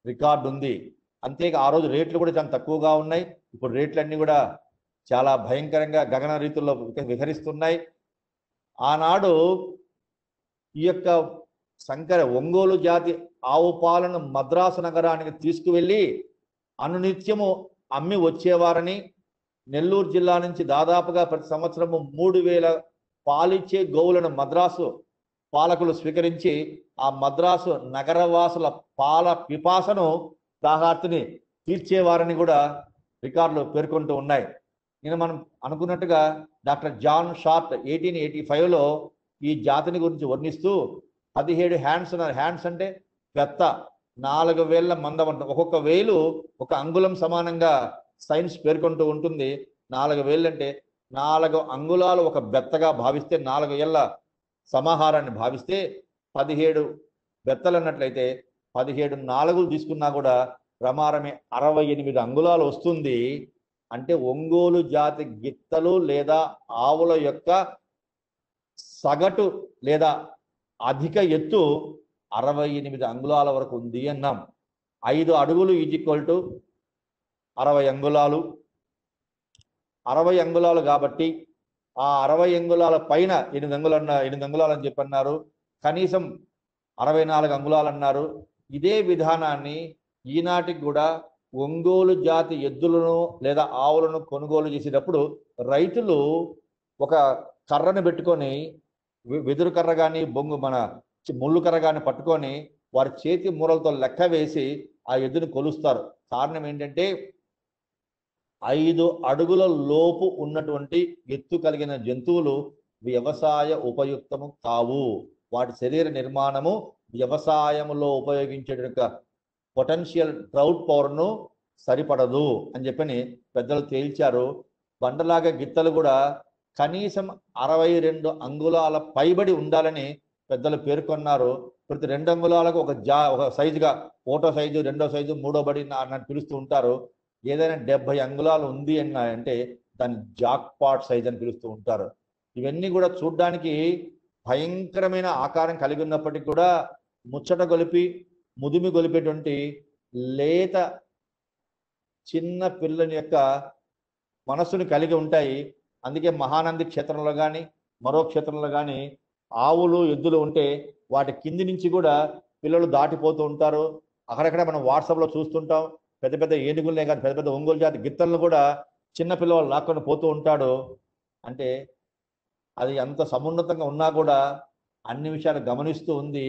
[SPEAKER 2] రికార్డు ఉంది. అంతేగా ఆ రోజు రేట్లు కూడా చాలా తక్కువగా ఉన్నాయి. ఇప్పుడు రేట్లన్నీ కూడా చాలా భయంకరంగా గగన రీతుల్లో విహరిస్తున్నాయి. ఆనాడు ఈ యొక్క సంకర ఒంగోలు జాతి ఆవు పాలను మద్రాసు నగరానికి తీసుకువెళ్ళి అనునిత్యము అమ్మి వచ్చేవారని, నెల్లూరు జిల్లా నుంచి దాదాపుగా ప్రతి సంవత్సరము 3000 పాలిచ్చే గోవులను మద్రాసు పాలకులు స్వీకరించి ఆ మద్రాసు నగరవాసుల పాల పిపాసను దాహార్తిని తీర్చేవారని కూడా రికార్డులు పేర్కొంటూ ఉన్నాయి. నేను మనం అనుకున్నట్టుగా డాక్టర్ జాన్ షార్ట్ 1885లో ఈ జాతిని గురించి వర్ణిస్తూ 17 హ్యాండ్స్ ఉన్నారు. హ్యాండ్స్ అంటే పెద్ద 4 వేళ్ల మందం అంట. ఒక్కొక్క వేలు 1 అంగుళం సమానంగా సైన్స్ పేర్కొంటూ ఉంటుంది. 4 వేళ్ళు అంటే 4 అంగుళాలు ఒక బెత్తగా భావిస్తే, 4 ఏళ్ల సమాహారాన్ని భావిస్తే 17 బెత్తలు అన్నట్లయితే 17 నాలుగులు తీసుకున్నా కూడా రమారమి 68 అంగుళాలు వస్తుంది. అంటే ఒంగోలు జాతి గిత్తలు లేదా ఆవుల యొక్క సగటు లేదా అధిక ఎత్తు 68 అంగుళాల వరకు ఉంది అన్నాం. 5 అడుగులు ఈజ్ ఈక్వల్ టు 60 అంగుళాలు. 60 అంగుళాలు కాబట్టి ఆ 60 అంగుళాల పైన 8 అంగుళాలు అని చెప్పన్నారు. కనీసం 64 అంగుళాలు అన్నారు. ఇదే విధానాన్ని ఈనాటికి కూడా ఒంగోలు జాతి ఎద్దులను లేదా ఆవులను కొనుగోలు చేసేటప్పుడు రైతులు ఒక కర్రను పెట్టుకొని, వెదురు కర్ర కానీ మన ముళ్ళు కర్ర కానీ పట్టుకొని వారి చేతి మూరలతో లెక్క వేసి ఆ ఎద్దుని కొలుస్తారు. కారణం ఏంటంటే 5 అడుగుల లోపు ఉన్నటువంటి ఎత్తు కలిగిన జంతువులు వ్యవసాయ ఉపయుక్తము కావు. వాటి శరీర నిర్మాణము వ్యవసాయంలో ఉపయోగించే పొటెన్షియల్ డ్రౌట్ పవర్ను సరిపడదు అని చెప్పని పెద్దలు తేల్చారు. బండలాగా గిత్తలు కూడా కనీసం 62 అంగుళాల పైబడి ఉండాలని పెద్దలు పేర్కొన్నారు. ప్రతి 2 అంగుళాలకు ఒక సైజుగా, ఒకటో సైజు, రెండో సైజు, మూడో బడి అన్నట్టు పిలుస్తూ ఉంటారు. ఏదైనా 70 అంగుళాలు ఉంది అంటే దాన్ని జాక్ పాట్ సైజ్ అని పిలుస్తూ ఉంటారు. ఇవన్నీ కూడా చూడ్డానికి భయంకరమైన ఆకారం కలిగి ఉన్నప్పటికీ కూడా ముచ్చట గొలిపి ముదిమి గొలిపేటువంటి లేత చిన్న పిల్లని యొక్క మనస్సును కలిగి ఉంటాయి. అందుకే మహానంది క్షేత్రంలో కానీ మరో క్షేత్రంలో కానీ ఆవులు ఎద్దులు ఉంటే వాటి కింది నుంచి కూడా పిల్లలు దాటిపోతూ ఉంటారు. అక్కడక్కడ మనం వాట్సాప్లో చూస్తుంటాం. పెద్ద పెద్ద ఏనుగులనే కానీ పెద్ద పెద్ద ఒంగోలు జాతి గిత్తలను కూడా చిన్న పిల్లలు లాక్కొని పోతూ ఉంటాడు. అంటే అది ఎంత సమున్నతంగా ఉన్నా కూడా అన్ని విషయాలు గమనిస్తూ ఉంది.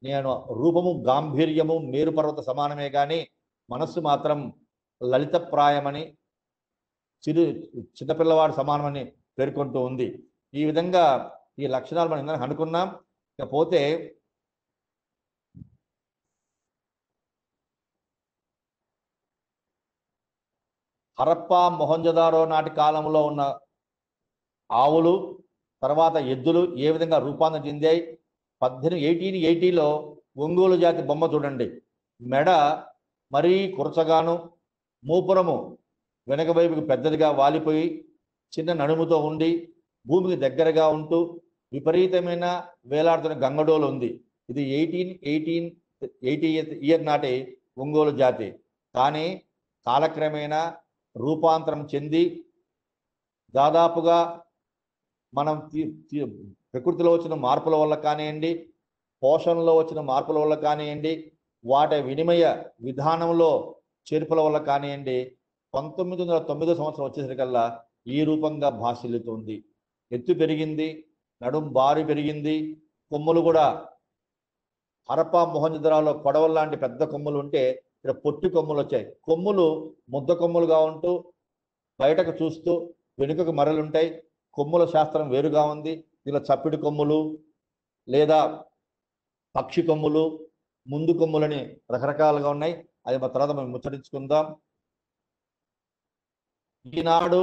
[SPEAKER 2] నేను రూపము గాంభీర్యము మేరు పర్వత సమానమే కానీ మనస్సు మాత్రం లలితప్రాయమని, చిన్నపిల్లవాడు సమానమని పేర్కొంటూ ఉంది. ఈ విధంగా ఈ లక్షణాలు మనం ఇందాక అనుకున్నాం. ఇకపోతే హరప్పా మొహంజదారో నాటి కాలంలో ఉన్న ఆవులు తర్వాత ఎద్దులు ఏ విధంగా రూపాంతరం చెందాయి. 1880లో ఒంగోలు జాతి బొమ్మ చూడండి. మెడ మరీ కురచగాను, మూపురము వెనక వైపుకి పెద్దదిగా వాలిపోయి చిన్న నడుముతో ఉండి భూమికి దగ్గరగా ఉంటూ విపరీతమైన వేలాడుతున్న గంగడోలు ఉంది. ఇది 1880th ఇయర్ నాటి ఒంగోలు జాతి. కానీ కాలక్రమేణా రూపాంతరం చెంది దాదాపుగా మనం ప్రకృతిలో వచ్చిన మార్పుల వల్ల కానివ్వండి, పోషణలో వచ్చిన మార్పుల వల్ల కానివ్వండి, వాటి వినిమయ విధానంలో చేర్పుల వల్ల కానివ్వండి 1909 సంవత్సరం వచ్చేసరికల్లా ఈ రూపంగా భాసిల్లుతుంది. ఎత్తు పెరిగింది, నడుం బారి పెరిగింది, కొమ్ములు కూడా హరప్పా మొహంజదారోలో కొడవలు లాంటి పెద్ద కొమ్ములు ఉంటే ఇక్కడ పొట్టి కొమ్ములు వచ్చాయి. కొమ్ములు ముద్ద కొమ్ములుగా ఉంటూ బయటకు చూస్తూ వెనుకకు మరలుంటాయి. కొమ్ముల శాస్త్రం వేరుగా ఉంది. ఇలా చప్పిడి కొమ్ములు లేదా పక్షి కొమ్ములు, ముందు కొమ్ములని రకరకాలుగా ఉన్నాయి. అది మా తర్వాత మనం ముచ్చరించుకుందాం. ఈనాడు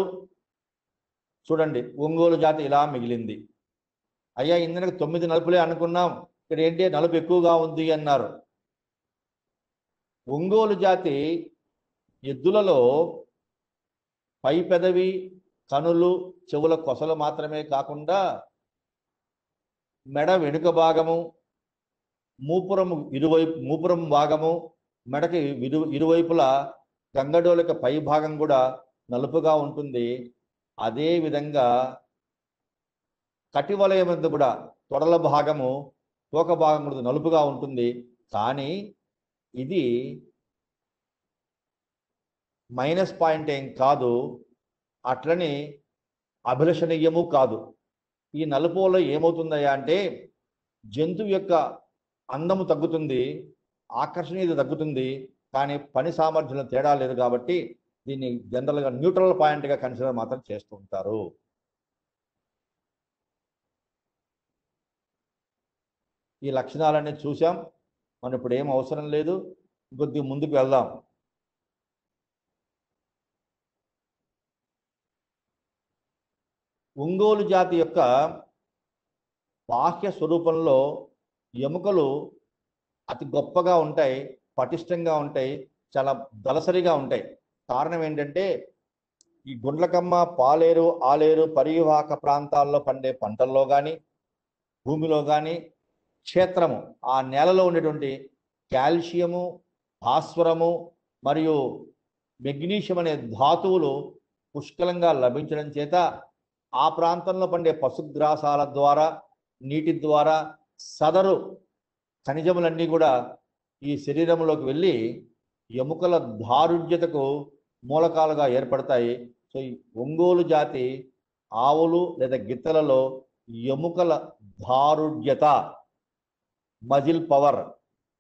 [SPEAKER 2] చూడండి ఒంగోలు జాతి ఇలా మిగిలింది. అయ్యా ఇందుకు 9 నలుపులే అనుకున్నాం, ఇక్కడ ఏంటి నలుపు ఎక్కువగా ఉంది అన్నారు. ఒంగోలు జాతి ఎద్దులలో పై పెదవి, కనులు, చెవుల కొసలు మాత్రమే కాకుండా మెడ వెనుక భాగము, మూపురం భాగము, మెడకి ఇరువైపులా గంగడోలక పై భాగం కూడా నలుపుగా ఉంటుంది. అదే విధంగా కటివలయం మీద కూడా తొడల భాగము, తోక భాగం కూడా నలుపుగా ఉంటుంది. కానీ ఇది మైనస్ పాయింట్ ఏం కాదు, అట్లని అభిలషణీయము కాదు. ఈ నలుపులో ఏమవుతుందయ్యా అంటే జంతువు యొక్క అందము తగ్గుతుంది, ఆకర్షణీయత తగ్గుతుంది, కానీ పని సామర్థ్యంలో తేడా లేదు. కాబట్టి దీన్ని జనరల్గా న్యూట్రల్ పాయింట్గా కన్సిడర్ మాత్రం చేస్తూ ఉంటారు. ఈ లక్షణాలన్నీ చూసాం. మనం ఇప్పుడు ఏం అవసరం లేదు, కొద్దిగా ముందుకు వెళ్దాం. ఒంగోలు జాతి యొక్క బాహ్య స్వరూపంలో ఎముకలు అతి గొప్పగా ఉంటాయి, పటిష్టంగా ఉంటాయి, చాలా దళసరిగా ఉంటాయి. కారణం ఏంటంటే ఈ గుండ్లకమ్మ, పాలేరు, ఆలేరు పరివాహక ప్రాంతాల్లో పండే పంటల్లో కానీ, భూమిలో కానీ క్షేత్రము ఆ నేలలో ఉండేటువంటి కాల్షియము, భాస్వరము మరియు మెగ్నీషియం అనే ధాతువులు పుష్కలంగా లభించడం చేత ఆ ప్రాంతంలో పండే పశుగ్రాసాల ద్వారా, నీటి ద్వారా సదరు ఖనిజములన్నీ కూడా ఈ శరీరంలోకి వెళ్ళి ఎముకల దారుఢ్యతకు మూలకాలుగా ఏర్పడతాయి. సో ఈ ఒంగోలు జాతి ఆవులు లేదా గిత్తలలో ఎముకల దారుఢ్యత, మజిల్ పవర్,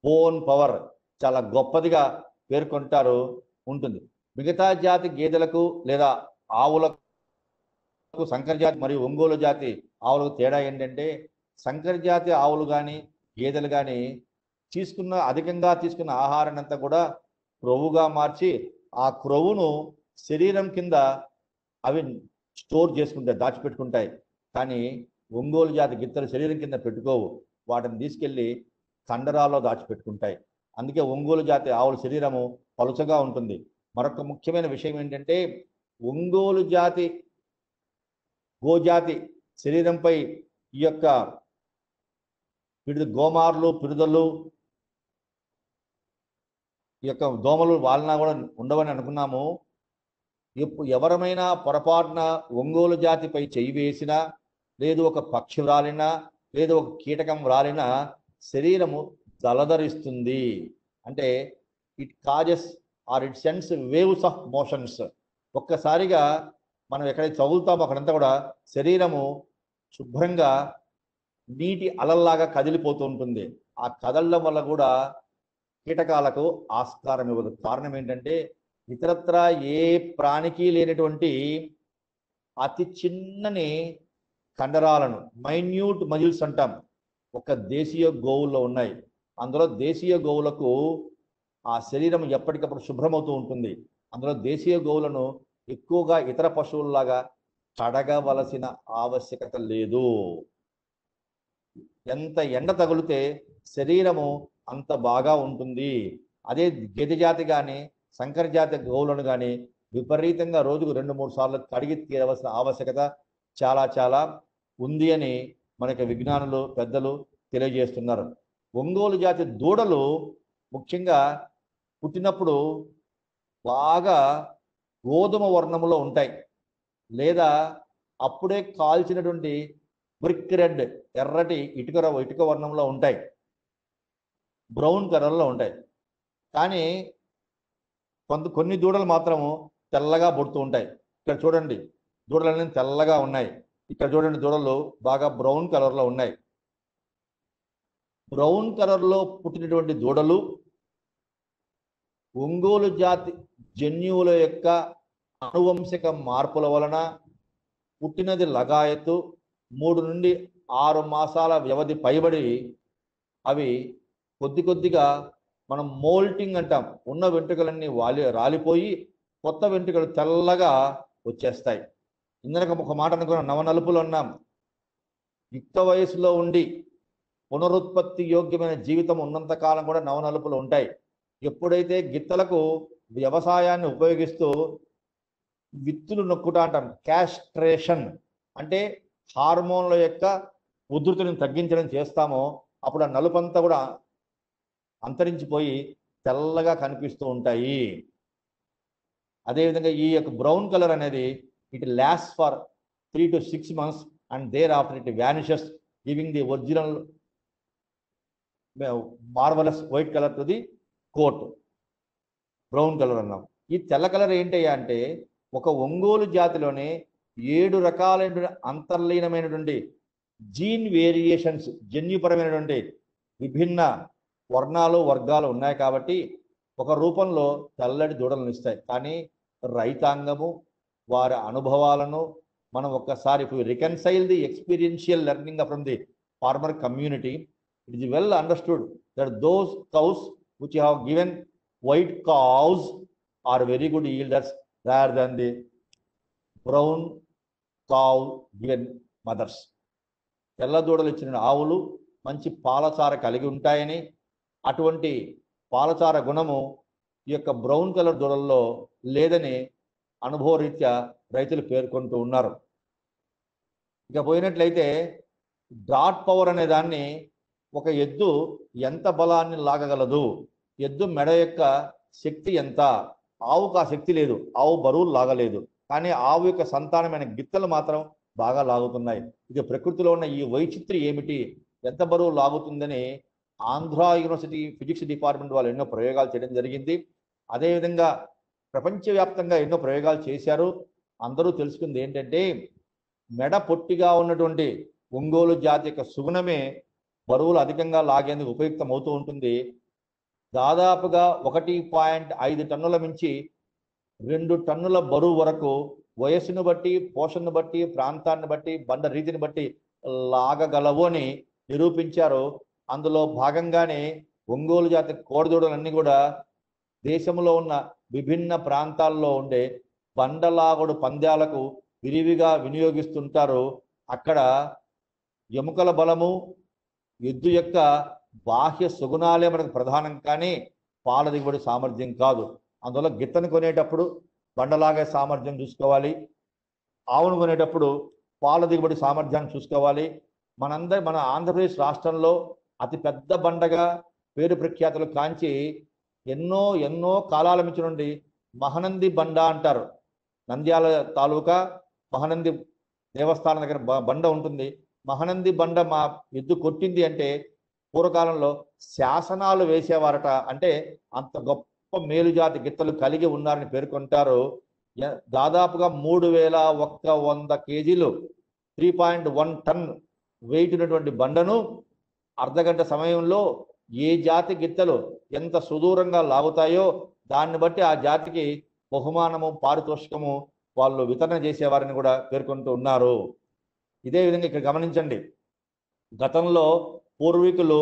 [SPEAKER 2] బోన్ పవర్ చాలా గొప్పదిగా పేర్కొంటారు ఉంటుంది. మిగతా జాతి గేదెలకు లేదా ఆవులకు సంకర జాతి మరియు ఒంగోలు జాతి ఆవులకు తేడా ఏంటంటే సంకర జాతి ఆవులు కానీ గేదెలు కానీ అధికంగా తీసుకున్న ఆహారాన్ని అంతా కూడా క్రొవ్వుగా మార్చి ఆ క్రొవ్వును శరీరం కింద అవి స్టోర్ చేసుకుంటాయి, దాచిపెట్టుకుంటాయి. కానీ ఒంగోలు జాతి గిత్తలు శరీరం కింద పెట్టుకోవు, వాటిని తీసుకెళ్ళి కండరాల్లో దాచిపెట్టుకుంటాయి. అందుకే ఒంగోలు జాతి ఆవుల శరీరము పలుచగా ఉంటుంది. మరొక ముఖ్యమైన విషయం ఏంటంటే ఒంగోలు జాతి గోజాతి శరీరంపై ఈ యొక్క గోమార్లు, పిడుదలు, ఈ యొక్క దోమలు వాలినా కూడా ఉండవని అనుకున్నాము. ఎవరమైనా పొరపాటున ఒంగోలు జాతిపై చెయ్యి వేసినా, లేదు ఒక పక్షి వ్రాలినా, లేదు ఒక కీటకం వ్రాలినా శరీరము దళదరిస్తుంది. అంటే it causes or it sends waves of motions. ఒక్కసారిగా మనం ఎక్కడైతే చదువుతామో అక్కడంతా కూడా శరీరము శుభ్రంగా నీటి అలల్లాగా కదిలిపోతూ ఉంటుంది. ఆ కదలడం వల్ల కూడా కీటకాలకు ఆస్కారం ఇవ్వదు. కారణం ఏంటంటే ఇతరత్రా ఏ ప్రాణికి లేనటువంటి అతి చిన్నని కండరాలను, మైన్యూట్ మజిల్స్ అంటాం, ఒక దేశీయ గోవుల్లో ఉన్నాయి. అందులో దేశీయ గోవులకు ఆ శరీరం ఎప్పటికప్పుడు శుభ్రమవుతూ ఉంటుంది. అందులో దేశీయ గోవులను ఎక్కువగా ఇతర పశువుల్లాగా కడగవలసిన ఆవశ్యకత లేదు. ఎంత ఎండ తగిలితే శరీరము అంత బాగా ఉంటుంది. అదే గెది జాతి కానీ సంకర జాతి గోవులను కానీ విపరీతంగా రోజుకు 2-3 సార్లు కడిగి తీరవలసిన ఆవశ్యకత చాలా చాలా ఉంది అని మనకి విజ్ఞానులు పెద్దలు తెలియజేస్తున్నారు. ఒంగోలు జాతి దూడలు ముఖ్యంగా పుట్టినప్పుడు బాగా గోధుమ వర్ణంలో ఉంటాయి, లేదా అప్పుడే కాల్చినటువంటి బ్రిక్ రెడ్, ఎర్రటి ఇటుక వర్ణంలో ఉంటాయి, బ్రౌన్ కలర్లో ఉంటాయి. కానీ కొన్ని దూడలు మాత్రము తెల్లగా పుడుతూ ఉంటాయి. ఇక్కడ చూడండి, దూడలన్నీ తెల్లగా ఉన్నాయి. ఇక్కడ చూడండి, దూడలు బాగా బ్రౌన్ కలర్లో ఉన్నాయి. బ్రౌన్ కలర్లో పుట్టినటువంటి దూడలు ఒంగోలు జాతి జన్యువుల యొక్క అనువంశిక మార్పుల వలన పుట్టినది లగాయత్తు 3 నుండి 6 మాసాల వ్యవధి పైబడి అవి కొద్దిగా మనం మోల్టింగ్ అంటాం, ఉన్న వెంట్రుకలన్నీ రాలిపోయి కొత్త వెంట్రుకలు తెల్లగా వచ్చేస్తాయి. ఇందులో ఒక మాట అనుకున్నాం, నవనలుపులు అన్నాం. యుక్త వయసులో ఉండి పునరుత్పత్తి యోగ్యమైన జీవితం ఉన్నంత కాలం కూడా నవనలుపులు ఉంటాయి. ఎప్పుడైతే గిత్తలకు వ్యవసాయాన్ని ఉపయోగిస్తూ విత్తులు నొక్కుట అంటాం, క్యాస్ట్రేషన్ అంటే హార్మోన్ల యొక్క ఉధృతిని తగ్గించడం చేస్తామో అప్పుడు ఆ నలుపంతా కూడా అంతరించిపోయి తెల్లగా కనిపిస్తూ ఉంటాయి. అదేవిధంగా ఈ యొక్క బ్రౌన్ కలర్ అనేది it last for 3 to 6 months and thereafter it vanishes, giving the original marvelous white color to the coat. Brown colour అన్నాం. ఈ తెల్ల కలర్ ఏంటయ్యా అంటే ఒక ఒంగోలు జాతిలోనే 7 రకాలైన అంతర్లీనమైనటువంటి జీన్ వేరియేషన్స్, జన్యుపరమైనటువంటి విభిన్న వర్ణాలు వర్గాలు ఉన్నాయి కాబట్టి ఒక రూపంలో తెల్లటి దూడలను ఇస్తాయి. కానీ రైతాంగము వారి అనుభవాలను మనం ఒక్కసారి reconcile the experiential learning from the former community, it is well understood that those cows which have given white cows are very good yielders rather than the brown cow given mothers. తెల్ల దూడలు ఇచ్చిన ఆవులు మంచి పాలచార కలిగి ఉంటాయని, అటువంటి పాలచార గుణము ఈ యొక్క బ్రౌన్ కలర్ దూడల్లో లేదని అనుభవరీత్యా రైతులు పేర్కొంటూ ఉన్నారు. ఇక పోయినట్లయితే డాట్ పవర్ అనే దాన్ని, ఒక ఎద్దు ఎంత బలాన్ని లాగగలదు, ఎద్దు మెడ యొక్క శక్తి ఎంత, ఆవుకు ఆ శక్తి లేదు, ఆవు బరువులు లాగలేదు, కానీ ఆవు యొక్క సంతానమైన గిత్తలు మాత్రం బాగా లాగుతున్నాయి. ఇది ప్రకృతిలో ఉన్న ఈ వైచిత్రి ఏమిటి, ఎంత బరువు లాగుతుందని ఆంధ్ర యూనివర్సిటీ ఫిజిక్స్ డిపార్ట్మెంట్ వాళ్ళు ఎన్నో ప్రయోగాలు చేయడం జరిగింది. అదేవిధంగా ప్రపంచవ్యాప్తంగా ఎన్నో ప్రయోగాలు చేశారు. అందరూ తెలుసుకుంది ఏంటంటే మెడ పొట్టిగా ఉన్నటువంటి ఒంగోలు జాతి యొక్క సుగుణమే బరువులు అధికంగా లాగేందుకు ఉపయుక్తం అవుతూ ఉంటుంది. దాదాపుగా 1.5 టన్నుల నుంచి 2 టన్నుల బరువు వరకు వయస్సును బట్టి, పోషణను బట్టి, ప్రాంతాన్ని బట్టి, బండ రీతిని బట్టి లాగగలవు అని నిరూపించారు. అందులో భాగంగానే ఒంగోలు జాతి కోడదూడలన్నీ కూడా దేశంలో ఉన్న విభిన్న ప్రాంతాల్లో ఉండే బండలాగుడు పంద్యాలకు విరివిగా వినియోగిస్తుంటారు. అక్కడ ఎముకల బలము, ఎద్దు యొక్క బాహ్య సుగుణాలే మనకు ప్రధానం, కానీ పాల దిగుబడి సామర్థ్యం కాదు. అందువల్ల గిత్తను కొనేటప్పుడు బండలాగే సామర్థ్యం చూసుకోవాలి, ఆవును కొనేటప్పుడు పాల దిగుబడి సామర్థ్యాన్ని చూసుకోవాలి. మన ఆంధ్రప్రదేశ్ రాష్ట్రంలో అతి పెద్ద బండగా పేరు ప్రఖ్యాతులు కాంచి ఎన్నో కాలాల నుంచి నుండి మహనంది బండ అంటారు. నంద్యాల తాలూకా మహనంది దేవస్థానం దగ్గర బండ ఉంటుంది. మహనంది బండ మా ఎద్దు కొట్టింది అంటే పూర్వకాలంలో శాసనాలు వేసేవారట. అంటే అంత గొప్ప మేలుజాతి గిత్తలు కలిగి ఉన్నారని పేర్కొంటారు. దాదాపుగా 3100 కేజీలు 3.1 టన్ వెయిట్ ఉన్నటువంటి బండను అర్ధగంట సమయంలో ఏ జాతి గిత్తలు ఎంత సుదూరంగా లాగుతాయో దాన్ని బట్టి ఆ జాతికి బహుమానము, పారితోషికము వాళ్ళు వితరణ చేసేవారని కూడా పేర్కొంటూ ఉన్నారు. ఇదే విధంగా ఇక్కడ గమనించండి, గతంలో పూర్వీకులు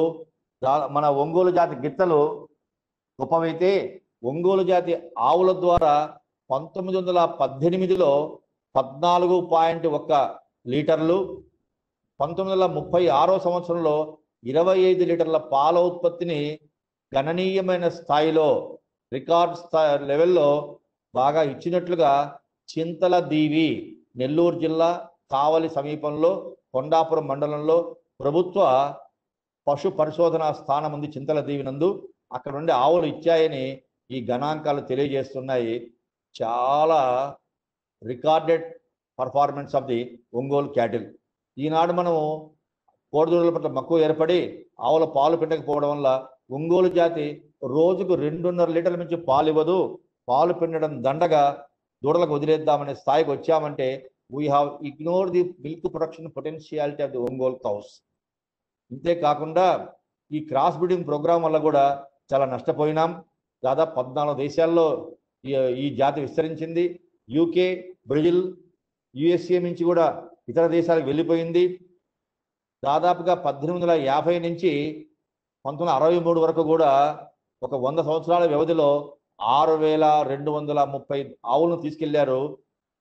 [SPEAKER 2] మన ఒంగోలు జాతి గిత్తలు గొప్పవైతే ఒంగోలు జాతి ఆవుల ద్వారా 1918లో 14.1 లీటర్లు, 1936 సంవత్సరంలో 25 లీటర్ల పాల ఉత్పత్తిని గణనీయమైన స్థాయిలో రికార్డ్ లెవెల్లో బాగా ఇచ్చినట్లుగా చింతల దీవి, నెల్లూరు జిల్లా కావలి సమీపంలో కొండాపురం మండలంలో ప్రభుత్వ పశు పరిశోధనా స్థానం ఉంది చింతల దీవి నందు. అక్కడ నుండి ఆవులు ఇచ్చాయని ఈ గణాంకాలు తెలియజేస్తున్నాయి. చాలా recorded performance of the Ongole cattle. ఈనాడు మనము కోడిదూడల పట్ల మక్కువ ఏర్పడి ఆవుల పాలు పిండకపోవడం వల్ల ఒంగోలు జాతి రోజుకు 2.5 లీటర్ల నుంచి పాలు ఇవ్వదు. పాలు పిండడం దండగా దూడలకు వదిలేద్దామనే స్థాయికి వచ్చామంటే we have ignored the milk production potentiality of the Ongole cows. ఇంతేకాకుండా ఈ క్రాస్ బ్రీడింగ్ ప్రోగ్రాం వల్ల కూడా చాలా నష్టపోయినాం. దాదాపు 14 దేశాల్లో ఈ జాతి విస్తరించింది. యూకే, బ్రెజిల్, యుఎస్ఏ నుంచి కూడా ఇతర దేశాలకు వెళ్ళిపోయింది. దాదాపుగా 1850 నుంచి 1963 వరకు కూడా ఒక 100 సంవత్సరాల వ్యవధిలో 6230 ఆవులను తీసుకెళ్లారు.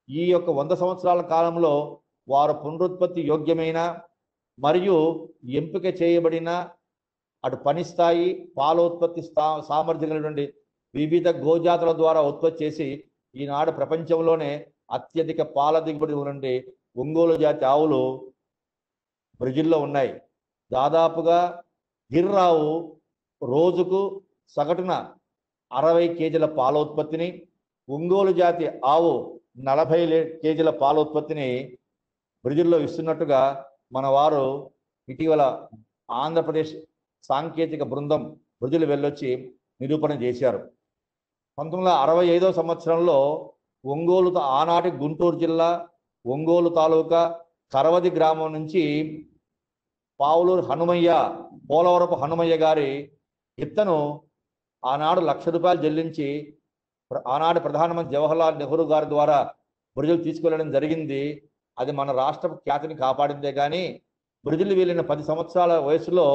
[SPEAKER 2] ఈ యొక్క 100 సంవత్సరాల కాలంలో వారు పునరుత్పత్తి యోగ్యమైన మరియు ఎంపిక చేయబడిన అటు పని స్థాయి పాల ఉత్పత్తి సామర్థ్యం కలిగినటువంటి వివిధ గోజాతుల ద్వారా ఉత్పత్తి చేసి ఈనాడు ప్రపంచంలోనే అత్యధిక పాల దిగుబడి ఉన్నటువంటి ఒంగోలు జాతి ఆవులు బ్రెజిల్లో ఉన్నాయి. దాదాపుగా గిర్రావు రోజుకు సగటున 60 కేజీల పాల ఉత్పత్తిని, ఒంగోలు జాతి ఆవు 40 కేజీల పాల ఉత్పత్తిని బ్రెజిల్లో ఇస్తున్నట్టుగా మన వారు ఇటీవల ఆంధ్రప్రదేశ్ సాంకేతిక బృందం బ్రెజిల్ వెళ్ళొచ్చి నిరూపణ చేశారు. 1965 సంవత్సరంలో ఒంగోలు ఆనాటి గుంటూరు జిల్లా ఒంగోలు తాలూకా కరవది గ్రామం నుంచి పావులూరు హనుమయ్య, పోలవరపు హనుమయ్య గారి ఇత్తను ఆనాడు ₹1,00,000 చెల్లించి ఆనాడు ప్రధానమంత్రి జవహర్లాల్ నెహ్రూ గారి ద్వారా బ్రెజిల్ తీసుకెళ్లడం జరిగింది. అది మన రాష్ట్ర ఖ్యాతిని కాపాడిందే కానీ బ్రెజిల్ వెళ్ళిన 10 సంవత్సరాల వయసులో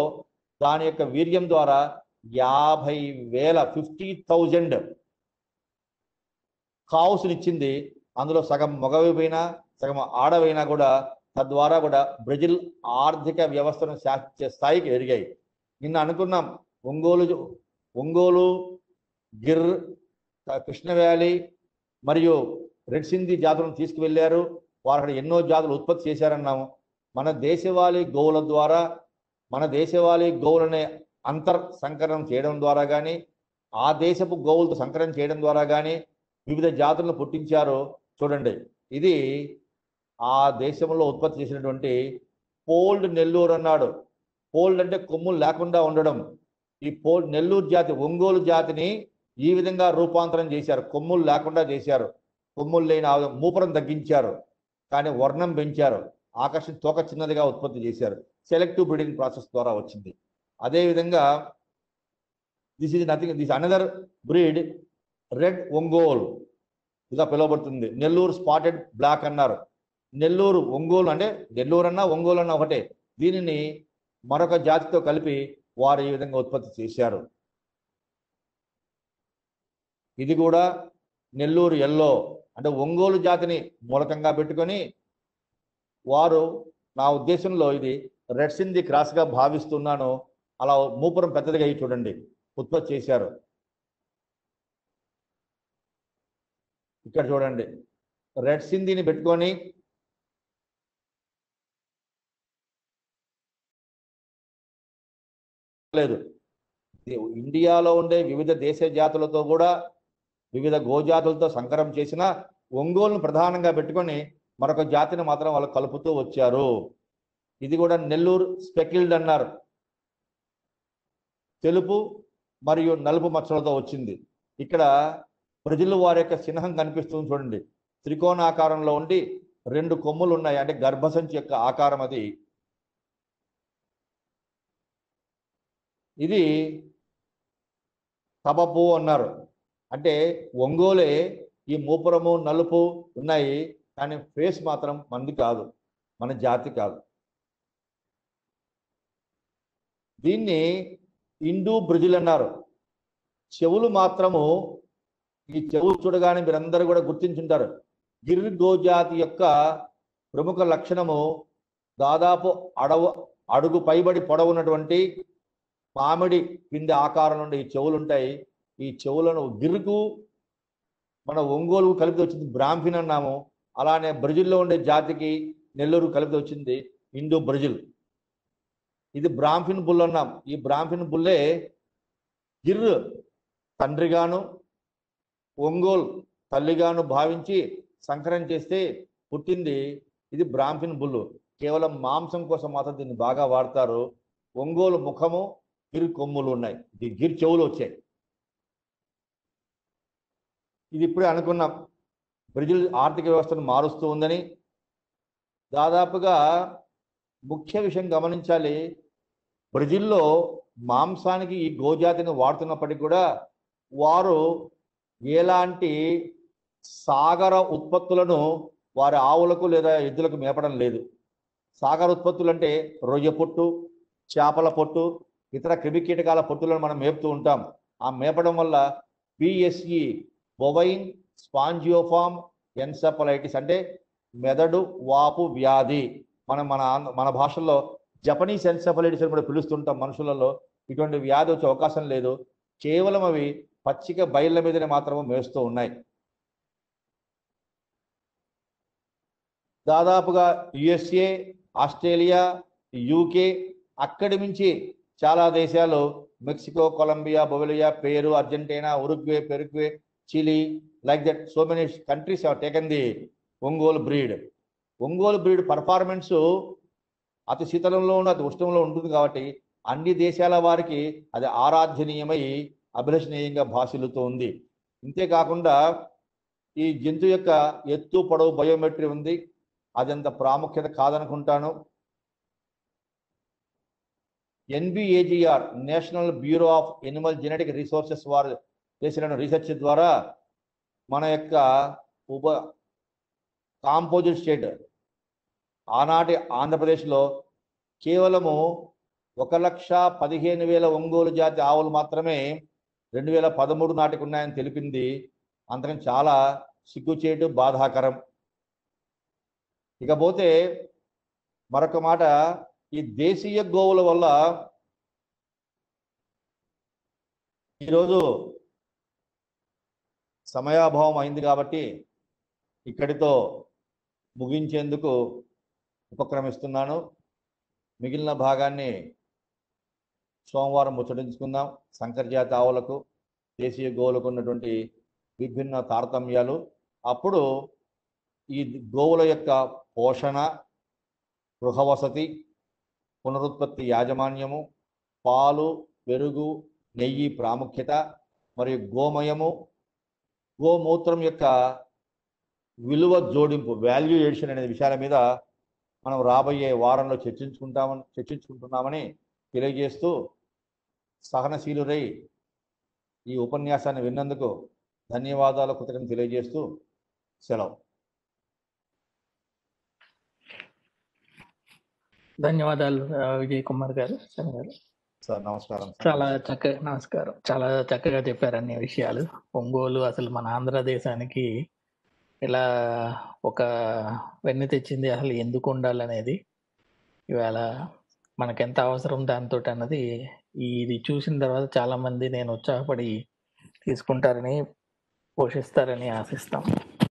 [SPEAKER 2] దాని యొక్క వీర్యం ద్వారా 50,000 కావుసునిచ్చింది. అందులో సగం మగవిపోయినా సగం ఆడవైనా కూడా తద్వారా కూడా బ్రెజిల్ ఆర్థిక వ్యవస్థను శాసించే స్థాయికి ఎదిగాయి. నిన్న అనుకున్నాం ఒంగోలు, గిర్, కృష్ణ వ్యాలీ మరియు రెడ్ సింధీ జాతులను తీసుకువెళ్ళారు. వారు అక్కడ ఎన్నో జాతులు ఉత్పత్తి చేశారన్నాము. మన దేశవాళీ గోవుల ద్వారా మన దేశవాళీ గోవులనే సంకరణం చేయడం ద్వారా కానీ ఆ దేశపు గోవులతో సంకరణం చేయడం ద్వారా కానీ వివిధ జాతులను పుట్టించారు. చూడండి, ఇది ఆ దేశంలో ఉత్పత్తి చేసినటువంటి పోల్డ్ నెల్లూరు అన్నాడు. పోల్డ్ అంటే కొమ్ములు లేకుండా ఉండడం. ఈ నెల్లూరు జాతి ఒంగోలు జాతిని ఈ విధంగా రూపాంతరం చేశారు. కొమ్ములు లేకుండా చేశారు. కొమ్ములు లేని మూపరం తగ్గించారు, కానీ వర్ణం పెంచారు. ఆకర్షణ తోక చిన్నదిగా ఉత్పత్తి చేశారు. సెలెక్టివ్ బ్రీడింగ్ ప్రాసెస్ ద్వారా వచ్చింది. అదేవిధంగా this another breed red Ongole ఇలా పిలువబడుతుంది. నెల్లూరు స్పాటెడ్ బ్లాక్ అన్నారు. నెల్లూరు ఒంగోలు అంటే నెల్లూరు అన్నా ఒంగోలు అన్నా ఒకటే. దీనిని మరొక జాతితో కలిపి వారు ఈ విధంగా ఉత్పత్తి చేశారు. ఇది కూడా నెల్లూరు ఎల్లో అంటే ఒంగోలు జాతిని మూలకంగా పెట్టుకొని వారు, నా ఉద్దేశంలో ఇది రెడ్ సింధీ క్రాస్గా భావిస్తున్నాను. అలా మూపురం పెద్దదిగా చూడండి ఉత్పత్తి చేశారు. ఇక్కడ చూడండి, రెడ్ సింధీని పెట్టుకొని లేదు. ఇండియాలో ఉండే వివిధ దేశ జాతులతో కూడా వివిధ గోజాతులతో సంకరం చేసిన ఒంగోలును ప్రధానంగా పెట్టుకొని మరొక జాతిని మాత్రం వాళ్ళు కలుపుతూ వచ్చారు. ఇది కూడా నెల్లూరు స్పెకిల్డ్ అన్నారు. తెలుపు మరియు నలుపు మచ్చలతో వచ్చింది. ఇక్కడ బ్రెజిల్ వారి యొక్క చిహ్నం కనిపిస్తుంది చూడండి. త్రికోణాకారంలో ఉండి 2 కొమ్ములు ఉన్నాయి. అంటే గర్భసంచి యొక్క ఆకారం అది. ఇది తబపు అన్నారు. అంటే ఒంగోలే ఈ మూపురము నలుపు ఉన్నాయి, కానీ ఫేస్ మాత్రం మంది కాదు, మన జాతి కాదు. దీన్ని ఇండో బ్రెజిల్ అన్నారు. చెవులు మాత్రము, ఈ చెవులు చూడగానే మీరందరూ కూడా గుర్తించుంటారు. గిర్ గోజాతి యొక్క ప్రముఖ లక్షణము దాదాపు అడుగు పైబడి పొడవున్నటువంటి మామిడి పిండి ఆకారం నుండి ఈ చెవులు ఉంటాయి. ఈ చెవులను గిర్కు మన ఒంగోలు కలిపి వచ్చింది బ్రాహ్మిన్ అన్నాము. అలానే బ్రెజిల్లో ఉండే జాతికి నెల్లూరు కలిపి వచ్చింది ఇండో బ్రెజిల్. ఇది బ్రాహ్మిన్ బుల్ అన్నాం. ఈ బ్రాహ్మిన్ బుల్లే గిర్ తండ్రిగాను ఒంగోలు తల్లిగాను భావించి సంకరం చేస్తే పుట్టింది ఇది బ్రాహ్మిన్ బుల్లు. కేవలం మాంసం కోసం మాత్రం దీన్ని బాగా వాడతారు. ఒంగోలు ముఖము, గిర్ కొమ్ములు ఉన్నాయి, గిర్ చెవులు వచ్చాయి. ఇది ఇప్పుడే అనుకున్నాం, బ్రెజిల్ ఆర్థిక వ్యవస్థను మారుస్తూ ఉందని. దాదాపుగా ముఖ్య విషయం గమనించాలి, బ్రెజిల్లో మాంసానికి ఈ గోజాతిని వాడుతున్నప్పటికీ కూడా వారు ఎలాంటి సాగర ఉత్పత్తులను వారి ఆవులకు లేదా ఎద్దులకు మేపడం లేదు. సాగర ఉత్పత్తులు అంటే రొయ్య పొట్టు, చేపల పొట్టు, ఇతర క్రిమికీటకాల పొట్టులను మనం మేపుతూ ఉంటాం. ఆ మేపడం వల్ల పిఎస్ఈ బొవైన్ స్పాంజియోఫామ్ ఎన్సెఫలైటిస్ అంటే మెదడు వాపు వ్యాధి, మన భాషల్లో జపనీస్ ఎన్సెఫలైటిస్ అని కూడా పిలుస్తుంటాం. మనుషులలో ఇటువంటి వ్యాధి వచ్చే అవకాశం లేదు. కేవలం అవి పచ్చిక బయళ్ళ మీదనే మాత్రమే మేస్తూ ఉన్నాయి. దాదాపుగా యుఎస్ఏ, ఆస్ట్రేలియా, యూకే, అక్కడి నుంచి చాలా దేశాలు Mexico, Colombia, Bolivia, Peru, Argentina, Uruguay, Paraguay, Chile, like that so many countries have taken the Ongole breed. Ongole breed performance అతి శీతలంలో అతి ఉష్ణంలో ఉంటుంది కాబట్టి అన్ని దేశాల వారికి అది ఆరాధ్యనీయమై అభిలషణీయంగా భాసిల్లుతూ ఉంది. ఇంతేకాకుండా ఈ జంతు యొక్క ఎత్తు, పొడవు బయోమెట్రీ ఉంది. అదంత ప్రాముఖ్యత కాదనుకుంటాను. NBAGR national bureau of animal genetic resources వారు చేసిన రీసెర్చ్ ద్వారా మన యొక్క కాంపోజిట్ స్టేట్ ఆనాటి ఆంధ్రప్రదేశ్లో కేవలము 1,15,000 ఒంగోలు జాతి ఆవులు మాత్రమే 2013 నాటికి ఉన్నాయని తెలిపింది. అంతకని చాలా సిగ్గుచేటు, బాధాకరం. ఇకపోతే మరొక మాట, ఈ దేశీయ గోవుల వల్ల ఈరోజు సమయాభావం అయింది కాబట్టి ఇక్కడితో ముగించేందుకు ఉపక్రమిస్తున్నాను. మిగిలిన భాగాన్ని సోమవారం ముచ్చటించుకుందాం. సంకరజాతి ఆవులకు, దేశీయ గోవులకు ఉన్నటువంటి విభిన్న తారతమ్యాలు, అప్పుడు ఈ గోవుల యొక్క పోషణ, గృహవసతి, పునరుత్పత్తి యాజమాన్యము, పాలు, పెరుగు, నెయ్యి ప్రాముఖ్యత, మరియు గోమయము, గోమూత్రం యొక్క విలువ జోడింపు, వాల్యుయేషన్ అనే విషయాల మీద మనం రాబోయే వారంలో చర్చించుకుంటున్నామని తెలియజేస్తూ, సహనశీలురై ఈ ఉపన్యాసాన్ని విన్నందుకు ధన్యవాదాలు, కృతజ్ఞతలు తెలియజేస్తూ సెలవు.
[SPEAKER 1] ధన్యవాదాలు విజయ్ కుమార్ గారు, శని గారు.
[SPEAKER 2] సార్ నమస్కారం.
[SPEAKER 1] నమస్కారం. చాలా చక్కగా చెప్పారు అన్ని విషయాలు. ఒంగోలు అసలు మన ఆంధ్రదేశానికి ఇలా ఒక వెన్ను తెచ్చింది, అసలు ఎందుకు ఉండాలనేది, ఇవాళ మనకెంత అవసరం దాంతో అన్నది ఇది చూసిన తర్వాత చాలా మంది నేను ఉత్సాహపడి తీసుకుంటారని, పోషిస్తారని ఆశిస్తాం.